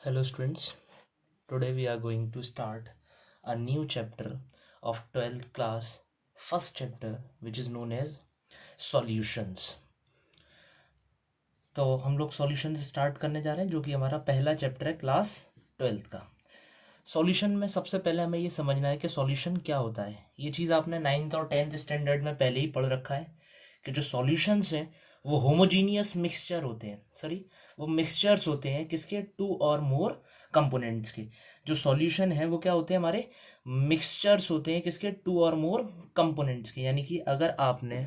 Hello students, today we are going to start a new chapter of 12th class, first chapter which is known as solutions. तो हम लोग solution से start करने जा रहे हैं जो कि हमारा पहला चैप्टर है क्लास 12th का। सॉल्यूशन में सबसे पहले हमें ये समझना है कि सॉल्यूशन क्या होता है। ये चीज़ आपने 9th और 10th स्टैंडर्ड में पहले ही पढ़ रखा है कि जो सॉल्यूशंस हैं वो होमोजीनियस मिक्सचर होते हैं। सॉरी, वो मिक्सचर्स होते हैं किसके, टू और मोर कंपोनेंट्स के। जो सॉल्यूशन है वो क्या होते हैं, हमारे मिक्सचर्स होते हैं किसके, टू और मोर कंपोनेंट्स के। यानी कि अगर आपने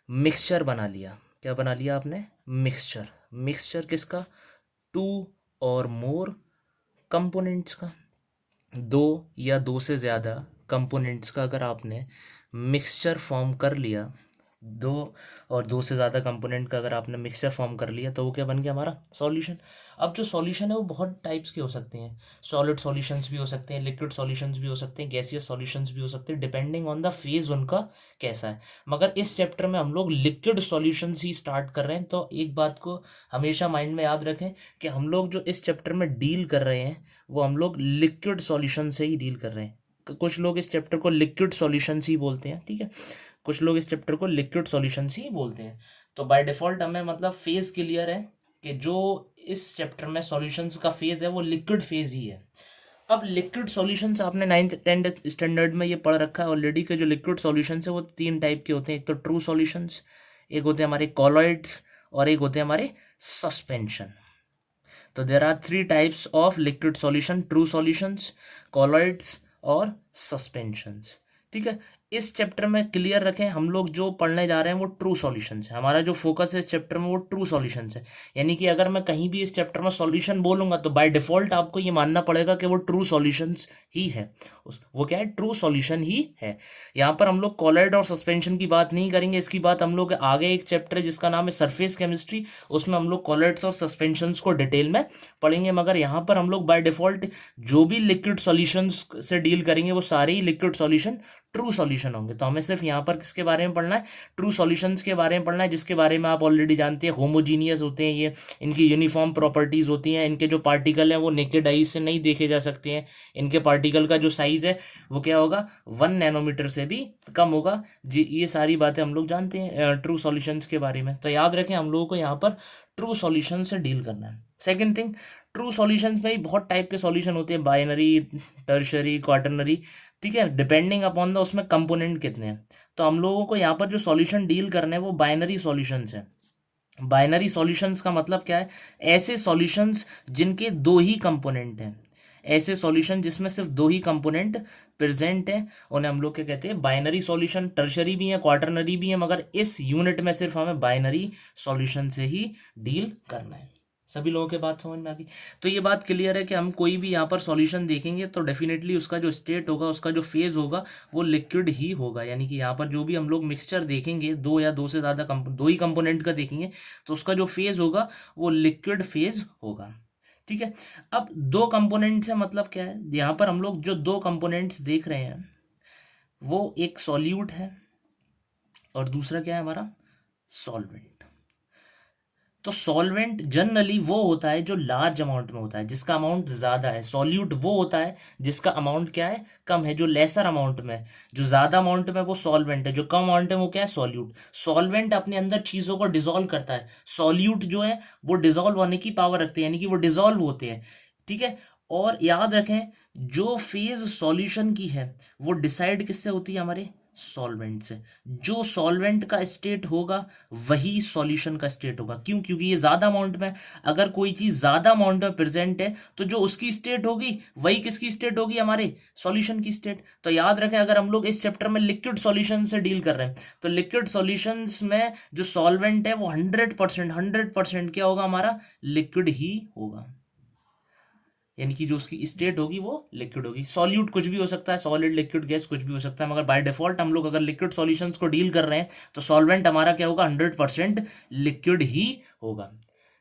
मिक्सचर बना लिया, क्या बना लिया आपने, मिक्सचर। मिक्सचर किसका, टू और मोर कंपोनेंट्स का। दो या दो से ज़्यादा कंपोनेंट्स का अगर आपने मिक्सचर फॉर्म कर लिया, दो और दो से ज़्यादा कंपोनेंट का अगर आपने मिक्सचर फॉर्म कर लिया तो वो क्या बन गया, हमारा सॉल्यूशन। अब जो सॉल्यूशन है वो बहुत टाइप्स के हो सकते हैं। सॉलिड सॉल्यूशंस भी हो सकते हैं, लिक्विड सॉल्यूशंस भी हो सकते हैं, गैसियस सॉल्यूशंस भी हो सकते हैं, डिपेंडिंग ऑन द फेज उनका कैसा है। मगर इस चैप्टर में हम लोग लिक्विड सॉल्यूशंस ही स्टार्ट कर रहे हैं। तो एक बात को हमेशा माइंड में याद रखें कि हम लोग जो इस चैप्टर में डील कर रहे हैं वो हम लोग लिक्विड सॉल्यूशन से ही डील कर रहे हैं। कुछ लोग इस चैप्टर को लिक्विड सॉल्यूशंस ही बोलते हैं, ठीक है, कुछ लोग इस चैप्टर को लिक्विड सॉल्यूशंस ही बोलते हैं। तो बाय डिफॉल्ट हमें मतलब फेज क्लियर है कि जो इस चैप्टर में सॉल्यूशंस का फेज है वो लिक्विड फेज ही है। अब लिक्विड सॉल्यूशंस आपने 9th 10th स्टैंडर्ड में ये पढ़ रखा है ऑलरेडी के जो लिक्विड सॉल्यूशंस है वो तीन टाइप के होते हैं। एक तो ट्रू सॉल्यूशंस, एक होते हैं हमारे कॉलॉइड्स, और एक होते हैं हमारे सस्पेंशन। तो there are three types of liquid solution, true solutions, colloids और सस्पेंशंस। ठीक है, इस चैप्टर में क्लियर रखें, हम लोग जो पढ़ने जा रहे हैं वो ट्रू सॉल्यूशंस है। हमारा जो फोकस है इस चैप्टर में वो ट्रू सॉल्यूशंस है। यानी कि अगर मैं कहीं भी इस चैप्टर में सॉल्यूशन बोलूंगा तो बाय डिफॉल्ट आपको ये मानना पड़ेगा कि वो ट्रू सॉल्यूशंस ही है। वो क्या है, ट्रू सॉल्यूशन ही है। यहाँ पर हम लोग कॉलॉइड और सस्पेंशन की बात नहीं करेंगे, इसकी बात हम लोग आगे एक चैप्टर है जिसका नाम है सरफेस केमिस्ट्री, उसमें हम लोग कॉलॉइड्स और सस्पेंशंस को डिटेल में पढ़ेंगे। मगर यहाँ पर हम लोग बाय डिफॉल्ट जो भी लिक्विड सॉल्यूशंस से डील करेंगे वो सारे ही लिक्विड सॉल्यूशन ट्रू सॉल्यूशन होंगे। तो हमें सिर्फ यहाँ पर किसके बारे में पढ़ना है, ट्रू सॉल्यूशंस के बारे में पढ़ना है, जिसके बारे में आप ऑलरेडी जानते हैं, होमोजीनियस होते हैं ये, इनकी यूनिफॉर्म प्रॉपर्टीज होती हैं, इनके जो पार्टिकल हैं वो नेकेड आई से नहीं देखे जा सकते हैं, इनके पार्टिकल का जो साइज है वो क्या होगा, 1 नैनोमीटर से भी कम होगा जी। ये सारी बातें हम लोग जानते हैं ट्रू सॉल्यूशंस के बारे में। तो याद रखें हम लोगों को यहाँ पर ट्रू सॉल्यूशन से डील करना है। सेकेंड थिंग, ट्रू सॉल्यूशंस में ही बहुत टाइप के सॉल्यूशन होते हैं, बाइनरी, टर्शरी, क्वाटरनरी, ठीक है, डिपेंडिंग अपॉन द उसमें कंपोनेंट कितने हैं। तो हम लोगों को यहाँ पर जो सॉल्यूशन डील करना है वो बाइनरी सॉल्यूशंस है। बाइनरी सॉल्यूशंस का मतलब क्या है, ऐसे सॉल्यूशंस जिनके दो ही कंपोनेंट हैं, ऐसे सॉल्यूशन जिसमें सिर्फ दो ही कंपोनेंट प्रेजेंट है उन्हें हम लोग क्या कहते हैं, बाइनरी सॉल्यूशन। टर्शरी भी है, क्वाटरनरी भी है, मगर इस यूनिट में सिर्फ हमें बाइनरी सॉल्यूशन से ही डील करना है। सभी लोगों के बात समझ में आ गई। तो ये बात क्लियर है कि हम कोई भी यहाँ पर सॉल्यूशन देखेंगे तो डेफिनेटली उसका जो स्टेट होगा, उसका जो फेज होगा वो लिक्विड ही होगा। यानी कि यहाँ पर जो भी हम लोग मिक्सचर देखेंगे, दो या दो से ज़्यादा दो ही कंपोनेंट का देखेंगे तो उसका जो फेज होगा वो लिक्विड फेज होगा। ठीक है, अब दो कंपोनेंट्स है मतलब क्या है, यहाँ पर हम लोग जो दो कंपोनेंट्स देख रहे हैं वो एक सॉल्यूट है और दूसरा क्या है, हमारा सॉल्वेंट। तो सॉल्वेंट जनरली वो होता है जो लार्ज अमाउंट में होता है, जिसका अमाउंट ज़्यादा है। सॉल्यूट वो होता है जिसका अमाउंट क्या है, कम है, जो लेसर अमाउंट में है। जो ज़्यादा अमाउंट में वो सॉल्वेंट है, जो कम अमाउंट में वो क्या है, सॉल्यूट। सॉल्वेंट अपने अंदर चीज़ों को डिजोल्व करता है, सॉल्यूट जो है वो डिजोल्व होने की पावर रखते हैं, यानी कि वो डिजोल्व होते हैं। ठीक है, और याद रखें जो फेज सॉल्यूशन की है वो डिसाइड किससे होती है, हमारे सॉल्वेंट से। जो सॉल्वेंट का स्टेट होगा वही सॉल्यूशन का स्टेट होगा। क्यों, क्योंकि ये ज्यादा अमाउंट में, अगर कोई चीज ज्यादा अमाउंट में प्रेजेंट है तो जो उसकी स्टेट होगी वही किसकी स्टेट होगी, हमारे सॉल्यूशन की स्टेट। तो याद रखें अगर हम लोग इस चैप्टर में लिक्विड सॉल्यूशन से डील कर रहे हैं तो लिक्विड सॉल्यूशंस में जो सॉल्वेंट है वो 100% क्या होगा, हमारा लिक्विड ही होगा। यानी कि जो उसकी स्टेट होगी वो लिक्विड होगी। सॉल्यूट कुछ भी हो सकता है, सॉलिड, लिक्विड, गैस कुछ भी हो सकता है, मगर बाय डिफॉल्ट हम लोग अगर लिक्विड सॉल्यूशंस को डील कर रहे हैं तो सॉल्वेंट हमारा क्या होगा, 100% लिक्विड ही होगा।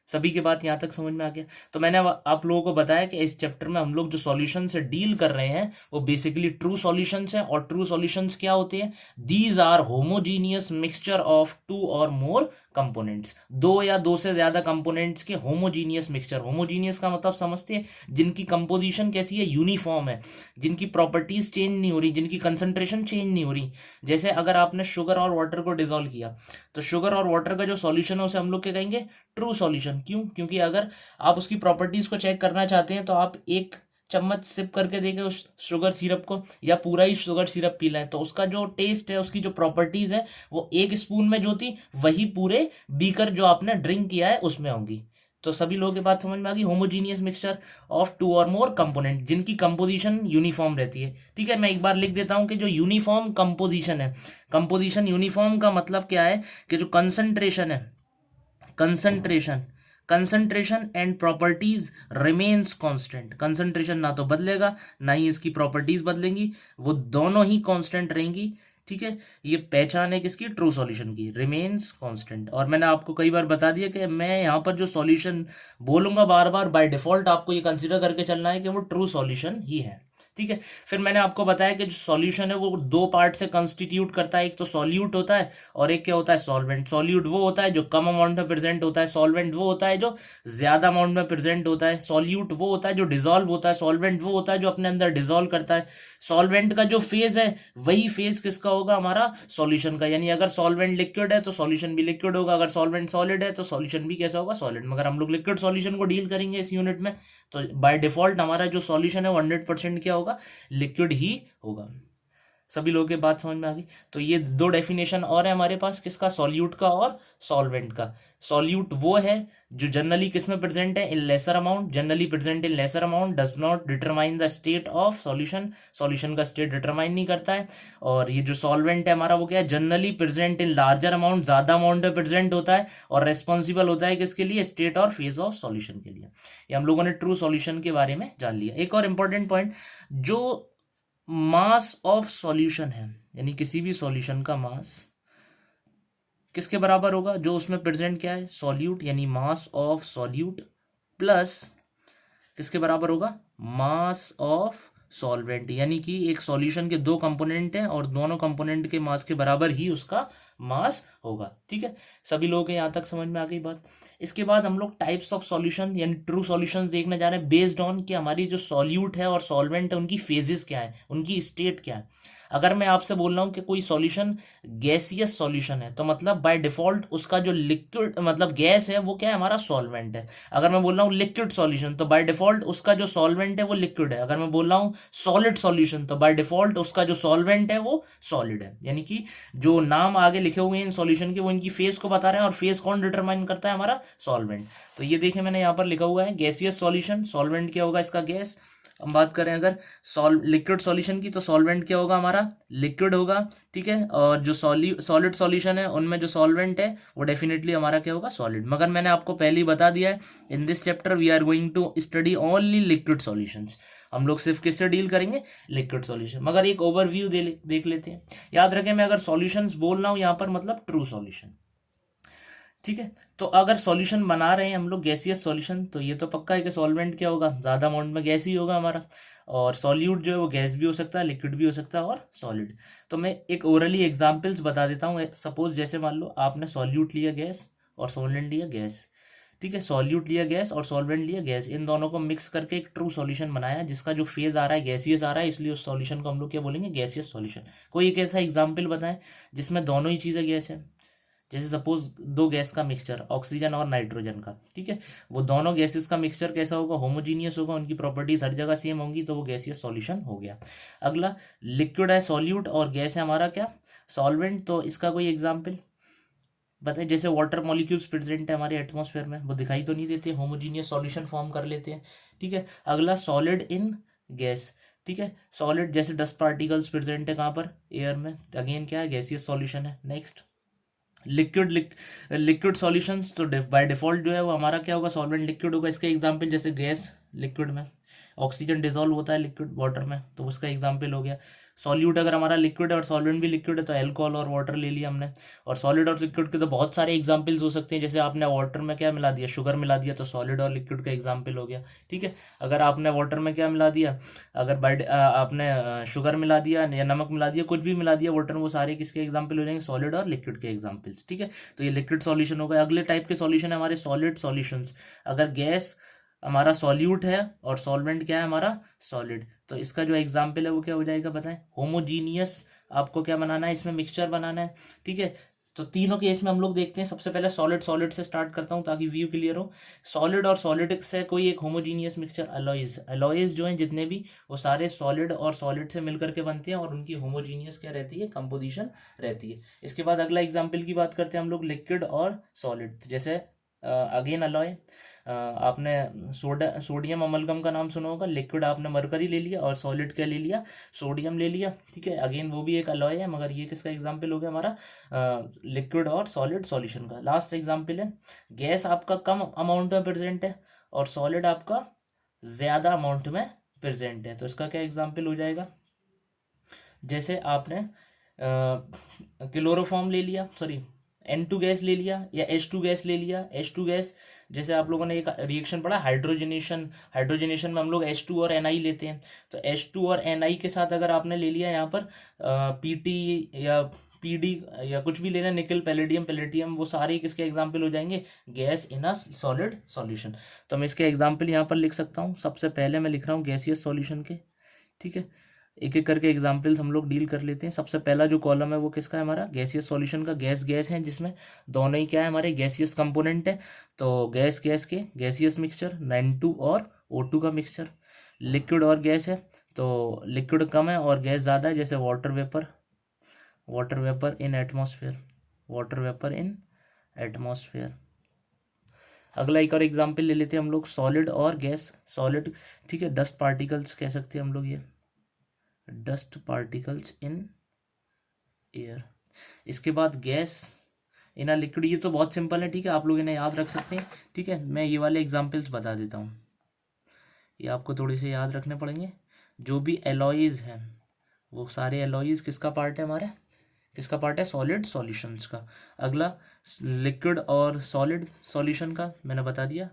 सभी की बात यहाँ तक समझ में आ गया। तो मैंने आप लोगों को बताया कि इस चैप्टर में हम लोग जो सॉल्यूशन से डील कर रहे हैं वो बेसिकली ट्रू सॉल्यूशंस हैं। और ट्रू सॉल्यूशंस क्या होते हैं? These are homogeneous mixture of two और मोर कंपोनेंट्स, दो या दो से ज्यादा कंपोनेंट्स के होमोजीनियस मिक्सचर। होमोजीनियस का मतलब समझते हैं? जिनकी कंपोजिशन कैसी है? यूनिफॉर्म है, जिनकी प्रॉपर्टीज चेंज नहीं हो रही, जिनकी कंसंट्रेशन चेंज नहीं हो रही। जैसे अगर आपने शुगर और वाटर को डिजोल्व किया तो शुगर और वाटर का जो सॉल्यूशन है उसे हम लोग क्या कहेंगे? True solution. क्यों? क्योंकि अगर आप उसकी प्रॉपर्टीज को चेक करना चाहते हैं तो आप एक चम्मच सिप करके देखें उस शुगर सिरप को, या पूरा ही शुगर सिरप पी लें, तो उसका जो टेस्ट है, उसकी जो प्रॉपर्टीज है, वो एक स्पून में जो थी वही पूरे बीकर जो आपने ड्रिंक किया है उसमें होंगी। तो सभी लोगों की बात समझ में आ गई? होमोजीनियस मिक्सचर ऑफ टू और मोर कंपोनेंट, जिनकी कंपोजिशन यूनिफॉर्म रहती है। ठीक है, मैं एक बार लिख देता हूं कि जो यूनिफॉर्म कंपोजिशन है, कंपोजिशन यूनिफॉर्म का मतलब क्या है कि जो कंसंट्रेशन है, concentration and properties remains constant. Concentration ना तो बदलेगा ना ही इसकी प्रॉपर्टीज बदलेंगी, वो दोनों ही कांस्टेंट रहेंगी। ठीक है, ये पहचान है किसकी? ट्रू सॉल्यूशन की, रिमेन्स कांस्टेंट। और मैंने आपको कई बार बता दिया कि मैं यहाँ पर जो सॉल्यूशन बोलूंगा बार बार, बाय डिफॉल्ट आपको ये कंसिडर करके चलना है कि वो ट्रू सॉल्यूशन ही है। ठीक है, फिर मैंने आपको बताया कि जो सॉल्यूशन है वो दो पार्ट से कंस्टिट्यूट करता है, एक तो सॉल्यूट होता है और एक क्या होता है? सॉल्वेंट। सॉल्यूट वो होता है जो कम अमाउंट में प्रेजेंट होता है, सॉल्वेंट वो होता है जो ज्यादा अमाउंट में प्रेजेंट होता है। सॉल्यूट वो होता है जो डिजोल्व होता है, सॉल्वेंट वो होता है जो अपने अंदर डिजोल्व करता है। सॉल्वेंट का जो फेज है वही फेज किसका होगा? हमारा सॉल्यूशन का। यानी अगर सॉल्वेंट लिक्विड है तो सॉल्यूशन भी लिक्विड होगा, अगर सॉल्वेंट सॉलिड है तो सॉल्यूशन भी कैसा होगा? सॉलिड। मगर हम लोग लिक्विड सॉल्यूशन को डील करेंगे इस यूनिट में, तो बाय डिफॉल्ट हमारा जो सॉल्यूशन है वो 100% क्या होगा? लिक्विड ही होगा। सभी लोगों की बात समझ में आ गई? तो ये दो डेफिनेशन और है हमारे पास, किसका? सॉल्यूट का और सॉल्वेंट का। सॉल्यूट वो है जो जनरली किस में प्रेजेंट है? इन lesser amount. Generally present in lesser amount, does not determine the state of solution. Solution का स्टेट डिटरमाइन नहीं करता है। और ये जो सॉल्वेंट है हमारा वो क्या है? Generally present in larger amount, ज्यादा अमाउंट में प्रेजेंट होता है और रेस्पॉन्सिबल होता है किसके लिए? स्टेट और फेज ऑफ सॉल्यूशन के लिए। ये हम लोगों ने ट्रू सॉल्यूशन के बारे में जान लिया। एक और इंपॉर्टेंट पॉइंट, जो मास ऑफ सॉल्यूशन है, यानी किसी भी सॉल्यूशन का मास किसके बराबर होगा? जो उसमें प्रेजेंट क्या है? सॉल्यूट, यानी मास ऑफ सॉल्यूट प्लस किसके बराबर होगा? मास ऑफ सॉल्वेंट। यानी कि एक सॉल्यूशन के दो कंपोनेंट हैं और दोनों कंपोनेंट के मास के बराबर ही उसका मास होगा। ठीक है, सभी लोगों के यहाँ तक समझ में आ गई बात? इसके बाद हम लोग टाइप्स ऑफ सॉल्यूशन यानी ट्रू सॉल्यूशंस देखने जा रहे हैं, बेस्ड ऑन कि हमारी जो सॉल्यूट है और सॉल्वेंट है उनकी फेजेस क्या है, उनकी स्टेट क्या है। अगर मैं आपसे बोल रहा हूँ कि कोई सॉल्यूशन गैसियस सॉल्यूशन है तो मतलब बाय डिफॉल्ट उसका जो लिक्विड मतलब गैस है वो क्या है? हमारा सॉल्वेंट है। अगर मैं बोल रहा हूँ लिक्विड सॉल्यूशन तो बाय डिफॉल्ट उसका जो सॉल्वेंट है वो लिक्विड है। अगर मैं बोल रहा हूँ सॉलिड सॉल्यूशन तो बाय डिफॉल्ट उसका जो सॉल्वेंट है वो सॉलिड है। यानी कि जो नाम आगे लिखे हुए हैं इन सॉल्यूशन के वो इनकी फेस को बता रहे हैं, और फेस कौन डिटरमाइन करता है? हमारा सॉल्वेंट। तो ये देखिए मैंने यहाँ पर लिखा हुआ है गैसियस सॉल्यूशन, सॉल्वेंट क्या होगा? इसका गैस। हम बात करें अगर लिक्विड सॉल्यूशन की तो सॉल्वेंट क्या होगा? हमारा लिक्विड होगा। ठीक है, और जो सॉलिड सॉल्यूशन है उनमें जो सॉल्वेंट है वो डेफिनेटली हमारा क्या होगा? सॉलिड। मगर मैंने आपको पहले ही बता दिया है, in this chapter we are going to study only liquid solutions. हम लोग सिर्फ किससे डील करेंगे? Liquid solution. मगर एक ओवरव्यू देख लेते हैं। याद रखें मैं अगर सॉल्यूशंस बोल रहा हूँ यहाँ पर मतलब ट्रू सॉल्यूशन। ठीक है, तो अगर सॉल्यूशन बना रहे हैं हम लोग गैसियस सॉल्यूशन तो ये तो पक्का है कि सॉल्वेंट क्या होगा? ज़्यादा अमाउंट में गैस ही होगा हमारा। और सॉल्यूट जो है वो गैस भी हो सकता है, लिक्विड भी हो सकता है और सॉलिड। तो मैं एक ओरली एग्जांपल्स बता देता हूँ। सपोज जैसे मान लो आपने सॉल्यूट लिया गैस और सॉल्वेंट लिया गैस। ठीक है, सॉल्यूट लिया गैस और सॉल्वेंट लिया गैस, इन दोनों को मिक्स करके एक ट्रू सॉल्यूशन बनाया जिसका जो फेज आ रहा है गैसियस आ रहा है, इसलिए उस सॉल्यूशन को हम लोग क्या बोलेंगे? Gaseous solution. कोई एक ऐसा एग्जाम्पल बताएं जिसमें दोनों ही चीज़ें गैस है। जैसे सपोज दो गैस का मिक्सचर, ऑक्सीजन और नाइट्रोजन का। ठीक है, वो दोनों गैसेस का मिक्सचर कैसा होगा? होमोजीनियस होगा, उनकी प्रॉपर्टीज हर जगह सेम होंगी, तो वो गैसियस सॉल्यूशन हो गया। अगला लिक्विड है सॉल्यूट और गैस है हमारा क्या? सॉल्वेंट। तो इसका कोई एग्जाम्पल बताइए। जैसे वाटर मॉलिक्यूल्स प्रेजेंट है हमारे एटमॉस्फेयर में, वो दिखाई तो नहीं देते, होमोजीनियस सॉल्यूशन फॉर्म कर लेते हैं। ठीक है, अगला सॉलिड इन गैस। ठीक है, सॉलिड जैसे डस्ट पार्टिकल्स प्रेजेंट है कहाँ पर? एयर में, अगेन क्या है? गैसियस सॉल्यूशन है। नेक्स्ट लिक्विड सॉल्यूशंस तो बाय डिफॉल्ट जो है वो हमारा क्या होगा? सॉल्वेंट लिक्विड होगा। इसके एग्जांपल जैसे गैस लिक्विड में, ऑक्सीजन डिजोल्व होता है लिक्विड वाटर में, तो उसका एग्जाम्पल हो गया। सॉल्यूट अगर हमारा लिक्विड है और सॉल्वेंट भी लिक्विड है तो अल्कोहल और वाटर ले लिया हमने। और सॉलिड और लिक्विड के तो बहुत सारे एग्जाम्पल्स हो सकते हैं, जैसे आपने वाटर में क्या मिला दिया, शुगर मिला दिया, तो सॉलिड और लिक्विड का एग्जाम्पल हो गया। ठीक है, अगर आपने वाटर में क्या मिला दिया, अगर आपने शुगर मिला दिया या नमक मिला दिया, कुछ भी मिला दिया वाटर में, वो सारे किसके एग्जाम्पल हो जाएंगे, सॉलिड और लिक्विड के एग्जाम्पल्स। ठीक है, तो ये लिक्विड सॉल्यूशन हो गया। अगले टाइप के सॉल्यूशन है हमारे सॉलिड सॉल्यूशंस। अगर गैस हमारा सॉल्यूट है और सॉल्वेंट क्या है हमारा सॉलिड, तो इसका जो एग्जाम्पल है वो क्या हो जाएगा बताएं, होमोजीनियस। आपको क्या बनाना है, इसमें मिक्सचर बनाना है। ठीक है, तो तीनों केस में हम लोग देखते हैं। सबसे पहले सॉलिड सॉलिड से स्टार्ट करता हूँ ताकि व्यू क्लियर हो। सॉलिड और सॉलिड से कोई एक होमोजीनियस मिक्सचर, अलॉयज, अलॉयज जो हैं जितने भी, वो सारे सॉलिड और सॉलिड से मिलकर के बनते हैं और उनकी होमोजीनियस क्या रहती है, कंपोजिशन रहती है। इसके बाद अगला एग्जाम्पल की बात करते हैं हम लोग, लिक्विड और सॉलिड। जैसे अगेन अलॉय, आपने सोडियम अमलगम का नाम सुना होगा। लिक्विड आपने मरकरी ले लिया और सॉलिड क्या ले लिया, सोडियम ले लिया। ठीक है, अगेन वो भी एक अलॉय है, मगर ये किसका एग्जाम्पल हो गया हमारा, लिक्विड और सॉलिड सॉल्यूशन का। लास्ट एग्जाम्पल है, गैस आपका कम अमाउंट में प्रेजेंट है और सॉलिड आपका ज़्यादा अमाउंट में प्रेजेंट है, तो इसका क्या एग्जाम्पल हो जाएगा, जैसे आपने क्लोरोफॉर्म ले लिया, सॉरी N2 गैस ले लिया या H2 गैस ले लिया। H2 गैस, जैसे आप लोगों ने एक रिएक्शन पढ़ा हाइड्रोजनेशन, हाइड्रोजनेशन में हम लोग H2 और Ni लेते हैं, तो H2 और Ni के साथ अगर आपने ले लिया यहाँ पर Pt या Pd या कुछ भी लेना, निकल, पैलेडियम, पैलेटियम, वो सारे किसके एग्जाम्पल हो जाएंगे, gas in a solid solution. तो मैं इसके एग्जाम्पल यहाँ पर लिख सकता हूँ। सबसे पहले मैं लिख रहा हूँ गैसियस सॉल्यूशन के। ठीक है, एक एक करके एग्जाम्पल्स हम लोग डील कर लेते हैं। सबसे पहला जो कॉलम है वो किसका है हमारा, गैसियस सॉल्यूशन का। गैस गैस है जिसमें दोनों ही क्या है हमारे गैसियस कंपोनेंट है, तो गैस गैस के गैसियस मिक्सचर, N2 और O2 का मिक्सचर। लिक्विड और गैस है, तो लिक्विड कम है और गैस ज़्यादा है, जैसे वाटर वेपर, वाटर वेपर इन एटमॉस्फेयर, वाटर वेपर इन एटमॉस्फेयर। अगला एक और एग्जाम्पल ले लेते हैं हम लोग, सॉलिड और गैस। सॉलिड, ठीक है, डस्ट पार्टिकल्स कह सकते हैं हम लोग, ये डस्ट पार्टिकल्स इन एयर। इसके बाद गैस इन अ लिक्विड, ये तो बहुत सिंपल है। ठीक है, आप लोग इन्हें याद रख सकते हैं। ठीक है, मैं ये वाले एग्जांपल्स बता देता हूँ, ये आपको थोड़े से याद रखने पड़ेंगे। जो भी एलॉयज हैं वो सारे एलॉयज किसका पार्ट है हमारे, किसका पार्ट है, सॉलिड सॉल्यूशंस का। अगला लिक्विड और सॉलिड सॉल्यूशन का मैंने बता दिया,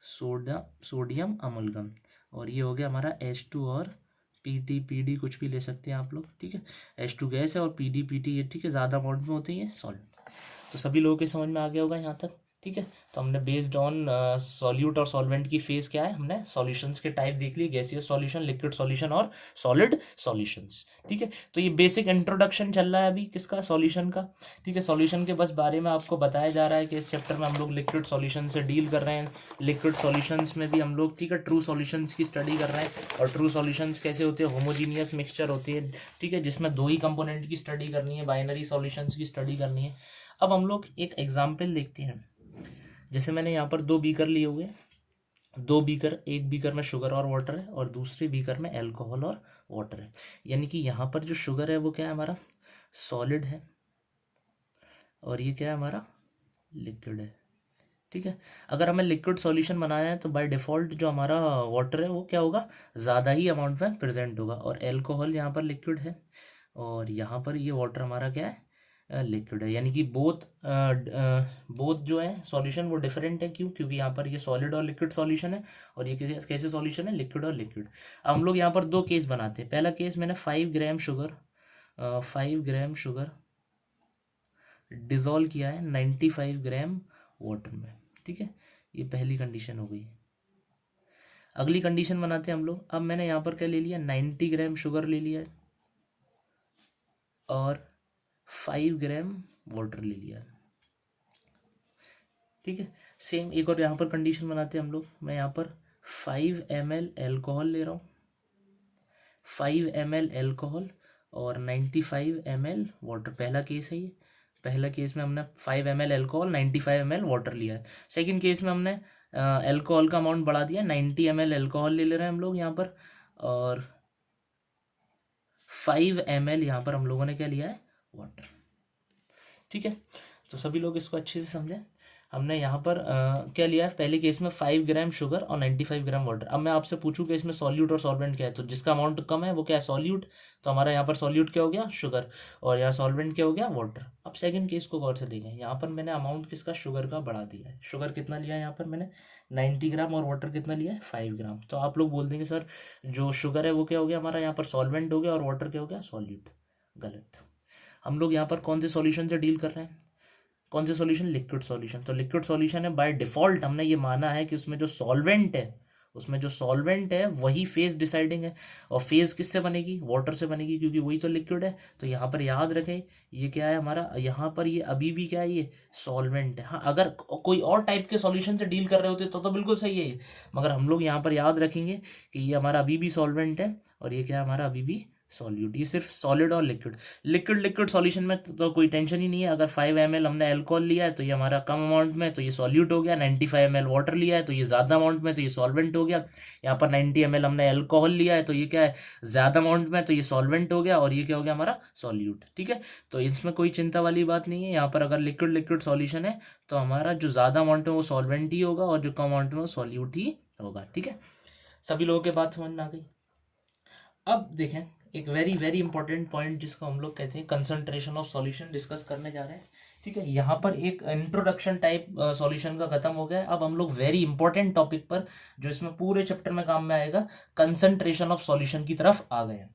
सोडियम अमलगम। और ये हो गया हमारा H2 और पीडी कुछ भी ले सकते हैं आप लोग। ठीक है, H2 गैस है और पीडी ये, ठीक है, ज़्यादा अमाउंट में होते हैं सॉलिड। तो सभी लोगों के समझ में आ गया होगा यहाँ तक। ठीक है, तो हमने बेस्ड ऑन सॉल्यूट और सॉल्वेंट की फेज क्या है, हमने सॉल्यूशंस के टाइप देख लिए, गैसियस सॉल्यूशन, लिक्विड सॉल्यूशन और सॉलिड सॉल्यूशंस। ठीक है, तो ये बेसिक इंट्रोडक्शन चल रहा है अभी किसका, सॉल्यूशन का। ठीक है, सॉल्यूशन के बस बारे में आपको बताया जा रहा है कि इस चैप्टर में हम लोग लिक्विड सॉल्यूशन से डील कर रहे हैं। लिक्विड सॉल्यूशंस में भी हम लोग, ठीक है, ट्रू सॉल्यूशंस की स्टडी कर रहे हैं। और ट्रू सॉल्यूशंस कैसे होते हैं, होमोजीनियस मिक्सचर होती है। ठीक है, जिसमें दो ही कंपोनेंट की स्टडी करनी है, बाइनरी सॉल्यूशंस की स्टडी करनी है। अब हम लोग एक एग्जाम्पल देखते हैं। जैसे मैंने यहाँ पर दो बीकर लिए हुए, दो बीकर, एक बीकर में शुगर और वाटर है और दूसरे बीकर में अल्कोहल और वाटर है। यानी कि यहाँ पर जो शुगर है वो क्या है हमारा, सॉलिड है, और ये क्या है हमारा, लिक्विड है। ठीक है, अगर हमें लिक्विड सॉल्यूशन बनाना है तो बाय डिफ़ॉल्ट जो हमारा वाटर है वो क्या होगा, ज़्यादा ही अमाउंट में प्रेजेंट होगा, और अल्कोहल यहाँ पर लिक्विड है और यहाँ पर ये वाटर हमारा क्या है, लिक्विड है। यानी कि बोथ जो है सॉल्यूशन वो डिफरेंट है। क्यों, क्योंकि यहाँ पर ये सॉलिड और लिक्विड सॉल्यूशन है और ये कैसे कैसे सॉल्यूशन है, लिक्विड और लिक्विड। अब हम लोग यहाँ पर दो केस बनाते हैं। पहला केस, मैंने 5 gram sugar, 5 gram sugar dissolve किया है 95 ग्राम वाटर में। ठीक है, ये पहली कंडीशन हो गई। अगली कंडीशन बनाते हैं हम लोग। अब मैंने यहाँ पर क्या ले लिया, 90 ग्राम शुगर ले लिया है और 5 ग्राम वाटर ले लिया है। ठीक है, सेम एक और यहाँ पर कंडीशन बनाते हैं हम लोग। मैं यहाँ पर 5 ml अल्कोहल ले रहा हूँ, 5 ml अल्कोहल और 95 ml वाटर। पहला केस है ये, पहला केस में हमने 5 ml अल्कोहल, 95 ml वाटर लिया है। सेकंड केस में हमने अल्कोहल का अमाउंट बढ़ा दिया, 90 ml अल्कोहल ले रहे हैं हम लोग यहाँ पर, और 5 ml यहाँ पर हम लोगों ने क्या लिया है, वाटर। ठीक है, तो सभी लोग इसको अच्छे से समझें। हमने यहाँ पर क्या लिया है, पहले केस में 5 ग्राम शुगर और 95 ग्राम वाटर। अब मैं आपसे पूछूं कि इसमें सॉल्यूट और सॉल्वेंट क्या है, तो जिसका अमाउंट कम है वो क्या है, सॉल्यूट। तो हमारा यहाँ पर सॉल्यूट क्या हो गया, शुगर, और यहाँ सॉल्वेंट क्या हो गया, वाटर। अब सेकंड केस को गौर से देखें, यहाँ पर मैंने अमाउंट किसका, शुगर का बढ़ा दिया है। शुगर कितना लिया है यहाँ पर मैंने, 90 ग्राम, और वाटर कितना लिया है, 5 ग्राम। तो आप लोग बोल देंगे सर जो शुगर है वो क्या हो गया हमारा यहाँ पर सॉल्वेंट हो गया, और वाटर क्या हो गया, सॉल्यूट। गलत। हम लोग यहाँ पर कौन से सॉल्यूशन से डील कर रहे हैं, कौन से सॉल्यूशन, लिक्विड सॉल्यूशन। तो लिक्विड सॉल्यूशन है, बाय डिफॉल्ट हमने ये माना है कि उसमें जो सॉल्वेंट है, उसमें जो सॉल्वेंट है वही फेज डिसाइडिंग है, और फेज किससे बनेगी, वाटर से बनेगी, क्योंकि वही तो लिक्विड है। तो यहाँ पर याद रखें ये क्या है हमारा, यहाँ पर ये अभी भी क्या है, ये सॉल्वेंट है। हाँ, अगर कोई और टाइप के सॉल्यूशन से डील कर रहे होते तो बिल्कुल सही है ये, मगर हम लोग यहाँ पर याद रखेंगे कि ये हमारा अभी भी सॉल्वेंट है, और ये क्या है हमारा अभी भी सॉल्यूट। ये सिर्फ सॉलिड और लिक्विड, लिक्विड सॉल्यूशन में तो कोई टेंशन ही नहीं है। अगर 5 ml हमने अल्कोहल लिया है तो ये हमारा कम अमाउंट में, तो ये सॉल्यूट हो गया। 95 ml वाटर लिया है तो ये ज़्यादा अमाउंट में, तो ये सॉल्वेंट हो गया। यहाँ पर 90 ml हमने अल्कोहल लिया है तो ये क्या है, ज़्यादा अमाउंट में, तो ये सॉल्वेंट हो गया, और ये क्या हो गया हमारा, सॉल्यूट। ठीक है, तो इसमें कोई चिंता वाली बात नहीं है। यहाँ पर अगर लिक्विड सॉल्यूशन है तो हमारा जो ज़्यादा अमाउंट में वो सॉल्वेंट ही होगा, और जो कम अमाउंट में वो सॉल्यूट ही होगा। ठीक है, सभी लोगों के बात समझ में आ गई। अब देखें एक वेरी वेरी इंपॉर्टेंट पॉइंट जिसको हम लोग कहते हैं कंसंट्रेशन ऑफ सॉल्यूशन, डिस्कस करने जा रहे हैं। ठीक है, यहाँ पर एक इंट्रोडक्शन टाइप सॉल्यूशन का खत्म हो गया है। अब हम लोग वेरी इंपॉर्टेंट टॉपिक पर, जो इसमें पूरे चैप्टर में काम में आएगा, कंसंट्रेशन ऑफ सॉल्यूशन की तरफ आ गए हैं।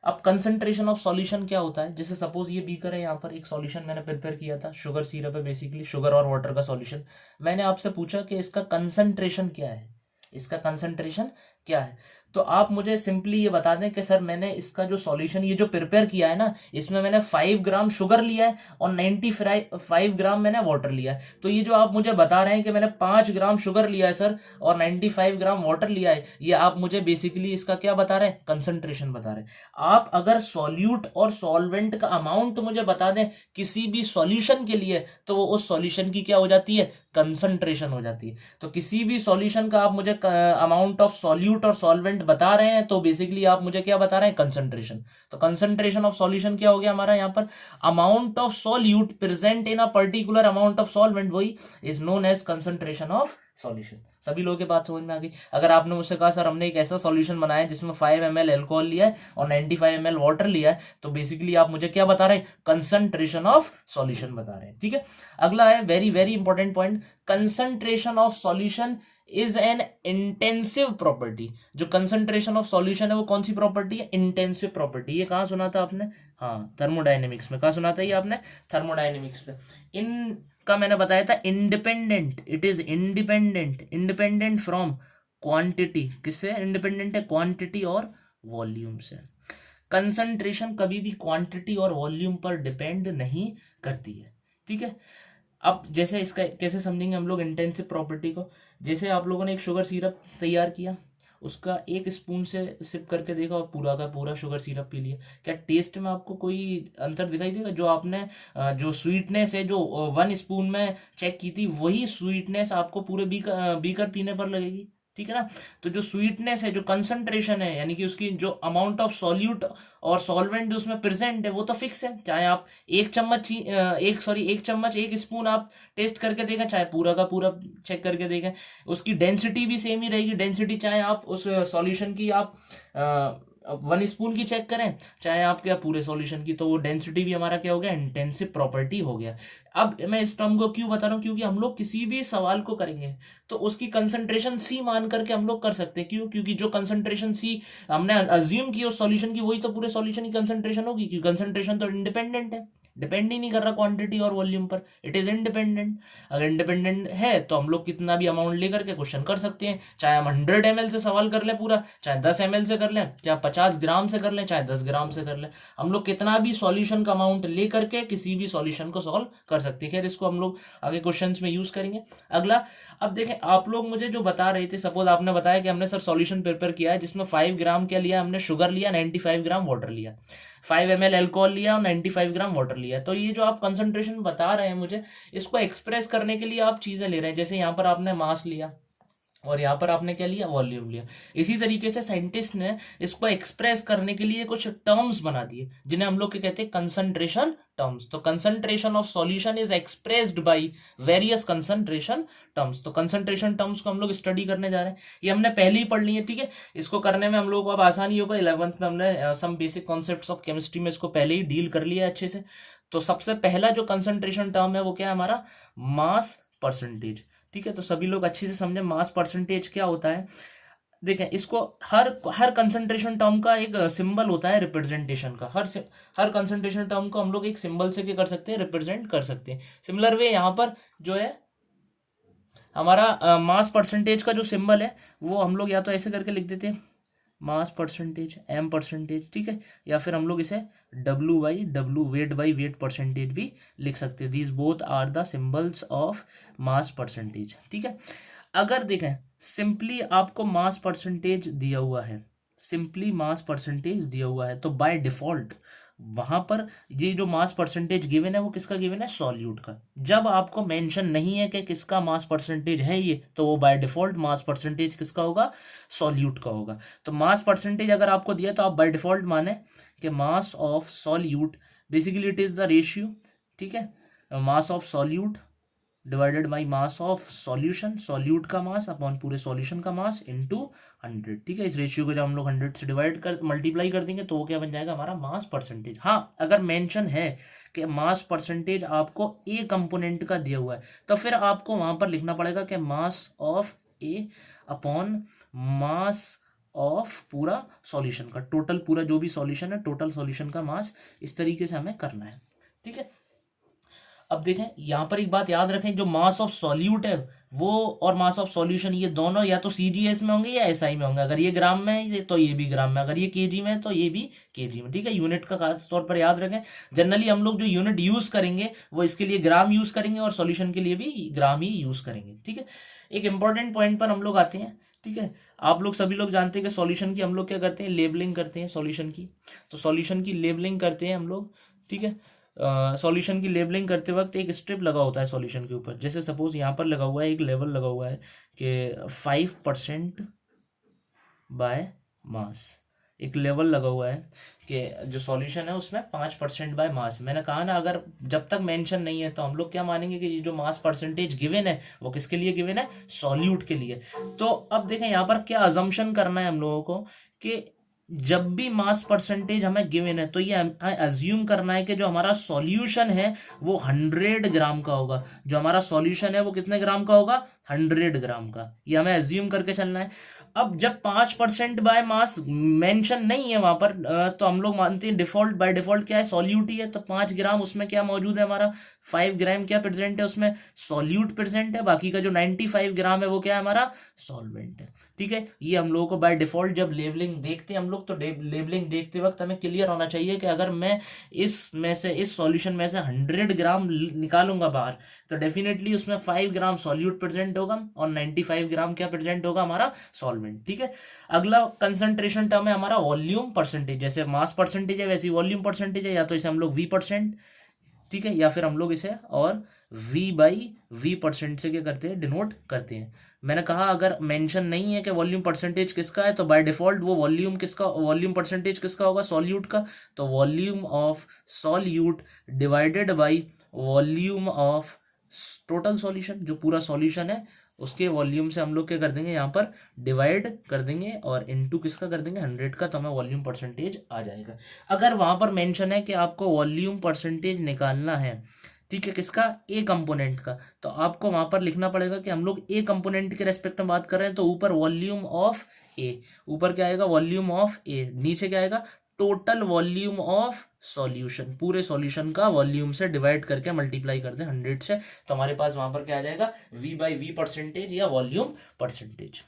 अब कंसंट्रेशन ऑफ सॉल्यूशन क्या होता है, जैसे सपोज ये बीकर है, यहाँ पर एक सॉल्यूशन मैंने प्रिपेयर किया था, शुगर सिरप है, बेसिकली शुगर और वाटर का सॉल्यूशन। मैंने आपसे पूछा कि इसका कंसंट्रेशन क्या है, इसका कंसंट्रेशन क्या है। तो आप मुझे सिंपली ये बता दें कि सर मैंने इसका जो सॉल्यूशन ये जो प्रिपेयर किया है ना, इसमें मैंने 5 ग्राम शुगर लिया है और 95 ग्राम मैंने वाटर लिया है। तो ये जो आप मुझे बता रहे हैं कि मैंने 5 ग्राम शुगर लिया है सर और 95 ग्राम वाटर लिया है, ये आप मुझे बेसिकली इसका क्या बता रहे हैं, कंसंट्रेशन बता रहे हैं। आप अगर सॉल्यूट और सॉल्वेंट का अमाउंट मुझे बता दें किसी भी सॉल्यूशन के लिए, तो वो उस सॉल्यूशन की क्या हो जाती है, कंसंट्रेशन हो जाती है। तो किसी भी सॉल्यूशन का आप मुझे अमाउंट ऑफ सॉल्यूट और सॉल्वेंट बता रहे हैं तो बेसिकली आप मुझे क्या बता रहे हैं, कंसंट्रेशन। तो कंसंट्रेशन ऑफ सॉल्यूशन क्या हो गया हमारा यहाँ पर, amount of solute present in a particular amount of solvent, वही is known as concentration of solution. सभी लोगों के बात समझ में आ गई। अगर आपने मुझसे कहा सर हमने एक ऐसा सॉल्यूशन बनाया है जिसमें 5 ml अल्कोहल लिया है और 95 ml वाटर लिया है, तो बेसिकली आप मुझे क्या बता रहे हैं, कंसंट्रेशन ऑफ सॉल्यूशन बता रहे हैं। ठीक है, अगला है very very important point, concentration of solution is an intensive property. जो कंसंट्रेशन ऑफ सॉल्यूशन है वो कौन सी प्रॉपर्टी है, इंटेंसिव प्रॉपर्टी। ये कहाँ सुना था आपने, हाँ थर्मोडायनेमिक्स में। कहाँ सुना था ये आपने, थर्मोडायनेमिक्स में। इन का मैंने बताया था independent, it is independent from quantity. किससे इंडिपेंडेंट है, क्वांटिटी और वॉल्यूम से। कंसंट्रेशन कभी भी क्वांटिटी और वॉल्यूम पर डिपेंड नहीं करती है। ठीक है, अब जैसे इसका कैसे समझेंगे हम लोग इंटेंसिव प्रॉपर्टी को, जैसे आप लोगों ने एक शुगर सिरप तैयार किया, उसका एक स्पून से सिप करके देखा और पूरा का पूरा शुगर सिरप पी लिया, क्या टेस्ट में आपको कोई अंतर दिखाई देगा। जो आपने जो स्वीटनेस है जो 1 स्पून में चेक की थी, वही स्वीटनेस आपको पूरे बीकर पीने पर लगेगी। ठीक है ना, तो जो स्वीटनेस है, जो कंसंट्रेशन है, यानी कि उसकी जो अमाउंट ऑफ सॉल्यूट और सॉल्वेंट जो उसमें प्रेजेंट है वो तो फिक्स है। चाहे आप एक चम्मच एक स्पून आप टेस्ट करके देखें, चाहे पूरा का पूरा चेक करके देखें, उसकी डेंसिटी भी सेम ही रहेगी। डेंसिटी चाहे आप उस सॉल्यूशन की आप 1 स्पून की चेक करें, चाहे आप क्या पूरे सॉल्यूशन की, तो वो डेंसिटी भी हमारा क्या हो गया, इंटेंसिव प्रॉपर्टी हो गया। अब मैं इस टर्म को क्यों बता रहा हूँ, क्योंकि हम लोग किसी भी सवाल को करेंगे तो उसकी कंसंट्रेशन सी मान करके हम लोग कर सकते हैं। क्यों, क्योंकि जो कंसंट्रेशन सी हमने अज्यूम की उस सॉल्यूशन की, वही तो पूरे सॉल्यूशन की कंसंट्रेशन होगी, क्योंकि कंसंट्रेशन तो इंडिपेंडेंट है, डिपेंड ही नहीं कर रहा क्वांटिटी और वॉल्यूम पर, इट इज इंडिपेंडेंट। अगर इंडिपेंडेंट है तो हम लोग कितना भी अमाउंट लेकर के क्वेश्चन कर सकते हैं, चाहे हम 100 ml से सवाल कर लें पूरा, चाहे 10 ml से कर लें, चाहे 50 ग्राम से कर लें, चाहे 10 ग्राम से कर लें, हम लोग कितना भी सॉल्यूशन का अमाउंट ले करके किसी भी सॉल्यूशन को सॉल्व कर सकते हैं। खैर इसको हम लोग आगे क्वेश्चंस में यूज करेंगे। अगला, अब देखें आप लोग मुझे जो बता रहे थे, सपोज आपने बताया कि हमने सर सॉल्यूशन प्रिपेयर किया है जिसमें 5 ग्राम क्या लिया हमने, शुगर लिया, 95 ग्राम वाटर लिया, 5 ml अल्कोहल लिया और 95 ग्राम वाटर लिया। तो ये जो आप कंसंट्रेशन बता रहे हैं मुझे, इसको एक्सप्रेस करने के लिए आप चीजें ले रहे हैं। जैसे यहाँ पर आपने मास लिया, और यहाँ पर आपने क्या लिया, वॉल्यूम लिया। इसी तरीके से साइंटिस्ट ने इसको एक्सप्रेस करने के लिए कुछ टर्म्स बना दिए जिन्हें हम लोग क्या कहते हैं, कंसंट्रेशन टर्म्स। तो concentration of solution is expressed by various concentration terms. तो कंसंट्रेशन टर्म्स को हम लोग स्टडी करने जा रहे हैं, ये हमने पहले ही पढ़ ली है, ठीक है। इसको करने में हम लोग को अब आसानी होगा। 11th में हमने some basic concepts of chemistry में इसको पहले ही डील कर लिया अच्छे से। तो सबसे पहला जो कंसंट्रेशन टर्म है वो क्या है हमारा, मास परसेंटेज, ठीक है। तो सभी लोग अच्छे से समझे मास परसेंटेज क्या होता है। देखें इसको, हर कंसंट्रेशन टर्म का एक सिंबल होता है रिप्रेजेंटेशन का। हर कंसंट्रेशन टर्म को हम लोग एक सिंबल से क्या कर सकते हैं, रिप्रेजेंट कर सकते हैं। सिमिलर वे यहाँ पर जो है हमारा मास परसेंटेज का जो सिंबल है वो हम लोग या तो ऐसे करके लिख देते हैं, मास परसेंटेज, एम परसेंटेज, ठीक है। या फिर हम लोग इसे W by W, weight by weight percentage भी लिख सकते हैं। These both are the symbols of mass percentage, ठीक है। अगर देखें सिंपली आपको मास परसेंटेज दिया हुआ है, सिंपली मास परसेंटेज दिया हुआ है, तो बाय डिफॉल्ट वहां पर ये जो मास परसेंटेज गिवन है वो किसका गिवन है, सॉल्यूट का। जब आपको मेंशन नहीं है कि किसका मास परसेंटेज है ये, तो वो बाय डिफॉल्ट मास परसेंटेज किसका होगा, सॉल्यूट का होगा। तो मास परसेंटेज अगर आपको दिया तो आप बाय डिफॉल्ट माने कि mass of solute, basically it is the ratio, ठीक है, mass of solute divided by mass of solution, solute का मास अपॉन पूरे सॉल्यूशन का मास इनटू 100, ठीक है। इस रेशियो को जब हम लोग 100 से डिवाइड कर मल्टीप्लाई कर देंगे तो वो क्या बन जाएगा, हमारा मास परसेंटेज। हाँ, अगर मेंशन है कि मास परसेंटेज आपको ए कंपोनेंट का दिया हुआ है तो फिर आपको वहां पर लिखना पड़ेगा कि mass of A upon mass of पूरा सॉल्यूशन का, टोटल पूरा जो भी सॉल्यूशन है, टोटल सॉल्यूशन का मास। इस तरीके से हमें करना है, ठीक है। अब देखें यहाँ पर एक बात याद रखें, जो मास ऑफ सॉल्यूट है वो और मास ऑफ सॉल्यूशन ये दोनों या तो सीजीएस में होंगे या एसआई में होंगे। अगर ये ग्राम में है तो ये भी ग्राम में, अगर ये केजी में है तो ये भी केजी में, ठीक है। यूनिट का खास तौर पर याद रखें। जनरली हम लोग जो यूनिट यूज करेंगे वो इसके लिए ग्राम यूज करेंगे और सॉल्यूशन के लिए भी ग्राम ही यूज करेंगे, ठीक है। एक इंपॉर्टेंट पॉइंट पर हम लोग आते हैं, ठीक है। आप लोग सभी लोग जानते हैं कि सॉल्यूशन की हम लोग क्या करते हैं, लेबलिंग करते हैं सॉल्यूशन की। तो सॉल्यूशन की लेबलिंग करते हैं हम लोग, ठीक है। सॉल्यूशन की लेबलिंग करते वक्त एक स्ट्रिप लगा होता है सॉल्यूशन के ऊपर। जैसे सपोज यहाँ पर लगा हुआ है, एक लेवल लगा हुआ है कि 5% बाय मास, एक लेवल लगा हुआ है कि जो सॉल्यूशन है उसमें 5% बाय मास। मैंने कहा ना, अगर जब तक मेंशन नहीं है तो हम लोग क्या मानेंगे कि ये जो मास परसेंटेज गिवन है वो किसके लिए गिवन है, सॉल्यूट के लिए। तो अब देखें यहाँ पर क्या अजम्पशन करना है हम लोगों को कि जब भी मास परसेंटेज हमें गिवन है तो ये अज्यूम करना है कि जो हमारा सॉल्यूशन है वो 100 ग्राम का होगा। जो हमारा सॉल्यूशन है वो कितने ग्राम का होगा, 100 ग्राम का। ये हमें अज्यूम करके चलना है। अब जब 5% बाय मास मेंशन नहीं है वहां पर, तो हम लोग मानते हैं डिफॉल्ट, बाय डिफॉल्ट क्या है, सॉल्यूट ही है। तो 5 ग्राम उसमें क्या मौजूद है हमारा, 5 ग्राम क्या प्रेजेंट है उसमें, सॉल्यूट प्रेजेंट है। बाकी का जो 95 ग्राम है वो क्या है हमारा, सॉल्वेंट है, ठीक है। ये हम लोगों को बाय डिफॉल्ट जब लेबलिंग देखते हैं हम लोग, तो लेबलिंग देखते वक्त हमें क्लियर होना चाहिए कि अगर मैं इसमें से, इस सॉल्यूशन में से 100 ग्राम निकालूंगा बाहर, तो डेफिनेटली उसमें 5 ग्राम सॉल्यूट प्रेजेंट होगा और 95 ग्राम क्या प्रेजेंट होगा, हमारा सॉल्वेंट, ठीक है। अगला कंसंट्रेशन टर्म है हमारा वॉल्यूम परसेंटेज। जैसे मास परसेंटेज है वैसे वॉल्यूम परसेंटेज है, या तो इसे हम लोग V%, ठीक है, या फिर हम लोग इसे और V/V% से क्या करते हैं, डिनोट करते हैं। मैंने कहा अगर मेंशन नहीं है कि वॉल्यूम परसेंटेज किसका है तो बाय डिफॉल्ट वो वॉल्यूम किसका, वॉल्यूम परसेंटेज किसका होगा, सॉल्यूट का। तो volume of solute divided by volume of total solution, जो पूरा सॉल्यूशन है उसके वॉल्यूम से हम लोग क्या कर देंगे, यहाँ पर डिवाइड कर देंगे और इनटू किसका कर देंगे, 100 का, तो हमें वॉल्यूम परसेंटेज आ जाएगा। अगर वहां पर मेंशन है कि आपको वॉल्यूम परसेंटेज निकालना है, ठीक है, किसका, ए कंपोनेंट का, तो आपको वहां पर लिखना पड़ेगा कि हम लोग ए कंपोनेंट के रेस्पेक्ट में बात कर रहे हैं। तो ऊपर वॉल्यूम ऑफ ए, ऊपर क्या आएगा, वॉल्यूम ऑफ ए, नीचे क्या आएगा, टोटल वॉल्यूम ऑफ सॉल्यूशन, पूरे सॉल्यूशन का वॉल्यूम से डिवाइड करके मल्टीप्लाई कर दें 100 से, तो हमारे पास वहां पर क्या आ जाएगा, V/V% या वॉल्यूम परसेंटेज,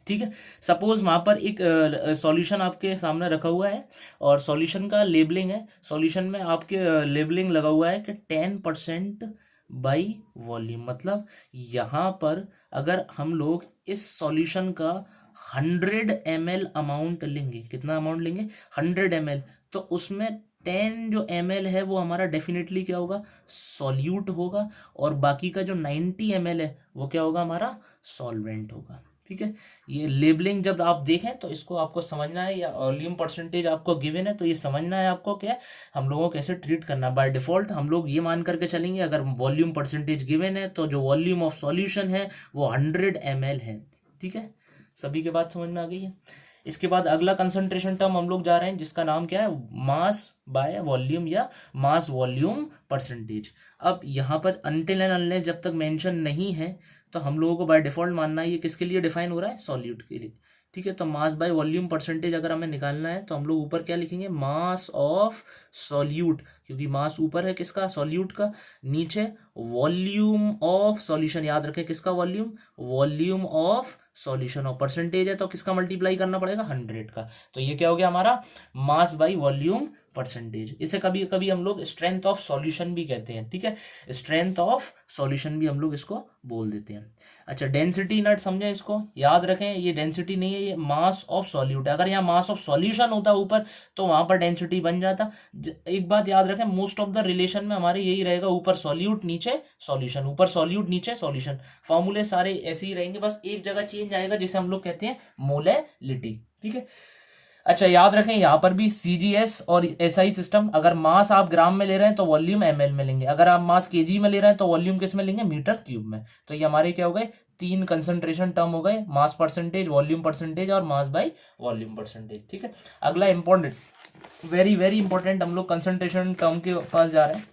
ठीक है। सपोज वहां पर एक सॉल्यूशन आपके सामने रखा हुआ है और सॉल्यूशन का लेबलिंग है, सॉल्यूशन में आपके लेबलिंग लगा हुआ है कि 10% बाई वॉल्यूम। मतलब यहाँ पर अगर हम लोग इस सॉल्यूशन का 100 ml अमाउंट लेंगे, कितना अमाउंट लेंगे, 100 ml, तो उसमें 10 जो ml है वो हमारा डेफिनेटली क्या होगा, सॉल्यूट होगा, और बाकी का जो 90 ml है वो क्या होगा, हमारा सॉल्वेंट होगा, ठीक है, ये लेबलिंग जब आप देखें तो इसको आपको समझना है, या वॉल्यूम परसेंटेज आपको गिवन है तो ये समझना है आपको क्या हम लोगों को कैसे ट्रीट करना। बाय डिफॉल्ट हम लोग ये मान करके चलेंगे अगर वॉल्यूम परसेंटेज गिवन है तो जो वॉल्यूम ऑफ सॉल्यूशन है वो 100 ml है। ठीक है, सभी के बात समझ में आ गई है। इसके बाद अगला कंसंट्रेशन टर्म हम लोग जा रहे हैं जिसका नाम क्या है, मास बाय वॉल्यूम या मास वॉल्यूम परसेंटेज। अब यहाँ पर अनटिल एंड अनलेस जब तक मेंशन नहीं है तो हम लोगों को बाय डिफॉल्ट मानना है ये किसके लिए डिफाइन हो रहा है, सॉल्यूट के लिए। ठीक है, तो मास बाय वॉल्यूम परसेंटेज अगर हमें निकालना है तो हम लोग ऊपर क्या लिखेंगे, मास ऑफ सॉल्यूट, क्योंकि मास ऊपर है किसका, सॉल्यूट का, नीचे वॉल्यूम ऑफ सॉल्यूशन, याद रखें किसका वॉल्यूम, वॉल्यूम ऑफ सॉल्यूशन, और परसेंटेज है तो किसका मल्टीप्लाई करना पड़ेगा, 100 का। तो ये क्या हो गया हमारा मास बाय वॉल्यूम परसेंटेज। इसे कभी कभी हम लोग स्ट्रेंथ ऑफ सॉल्यूशन भी कहते हैं। ठीक है, स्ट्रेंथ ऑफ सॉल्यूशन भी हम लोग इसको बोल देते हैं। अच्छा, डेंसिटी नट समझे, इसको याद रखें, ये डेंसिटी नहीं है, ये मास ऑफ सॉल्यूट है। अगर यहाँ मास ऑफ सॉल्यूशन होता ऊपर तो वहां पर डेंसिटी बन जाता। एक बात याद रखें, मोस्ट ऑफ द रिलेशन में हमारे यही रहेगा, ऊपर सॉल्यूट नीचे सॉल्यूशन, ऊपर सॉल्यूट नीचे सॉल्यूशन, फॉर्मूले सारे ऐसे ही रहेंगे, बस एक जगह चेंज आएगा जिसे हम लोग कहते हैं मोलेलिटी। ठीक है, अच्छा याद रखें यहाँ पर भी सीजीएस और एसआई सिस्टम, अगर मास आप ग्राम में ले रहे हैं तो वॉल्यूम एमएल में लेंगे, अगर आप मास केजी में ले रहे हैं तो वॉल्यूम किस में लेंगे, मीटर क्यूब में। तो ये हमारे क्या हो गए, 3 कंसंट्रेशन टर्म हो गए, मास परसेंटेज, वॉल्यूम परसेंटेज और मास बाय वॉल्यूम परसेंटेज। ठीक है, अगला इंपॉर्टेंट, वेरी वेरी इंपॉर्टेंट, हम लोग कंसंट्रेशन टर्म के पास जा रहे हैं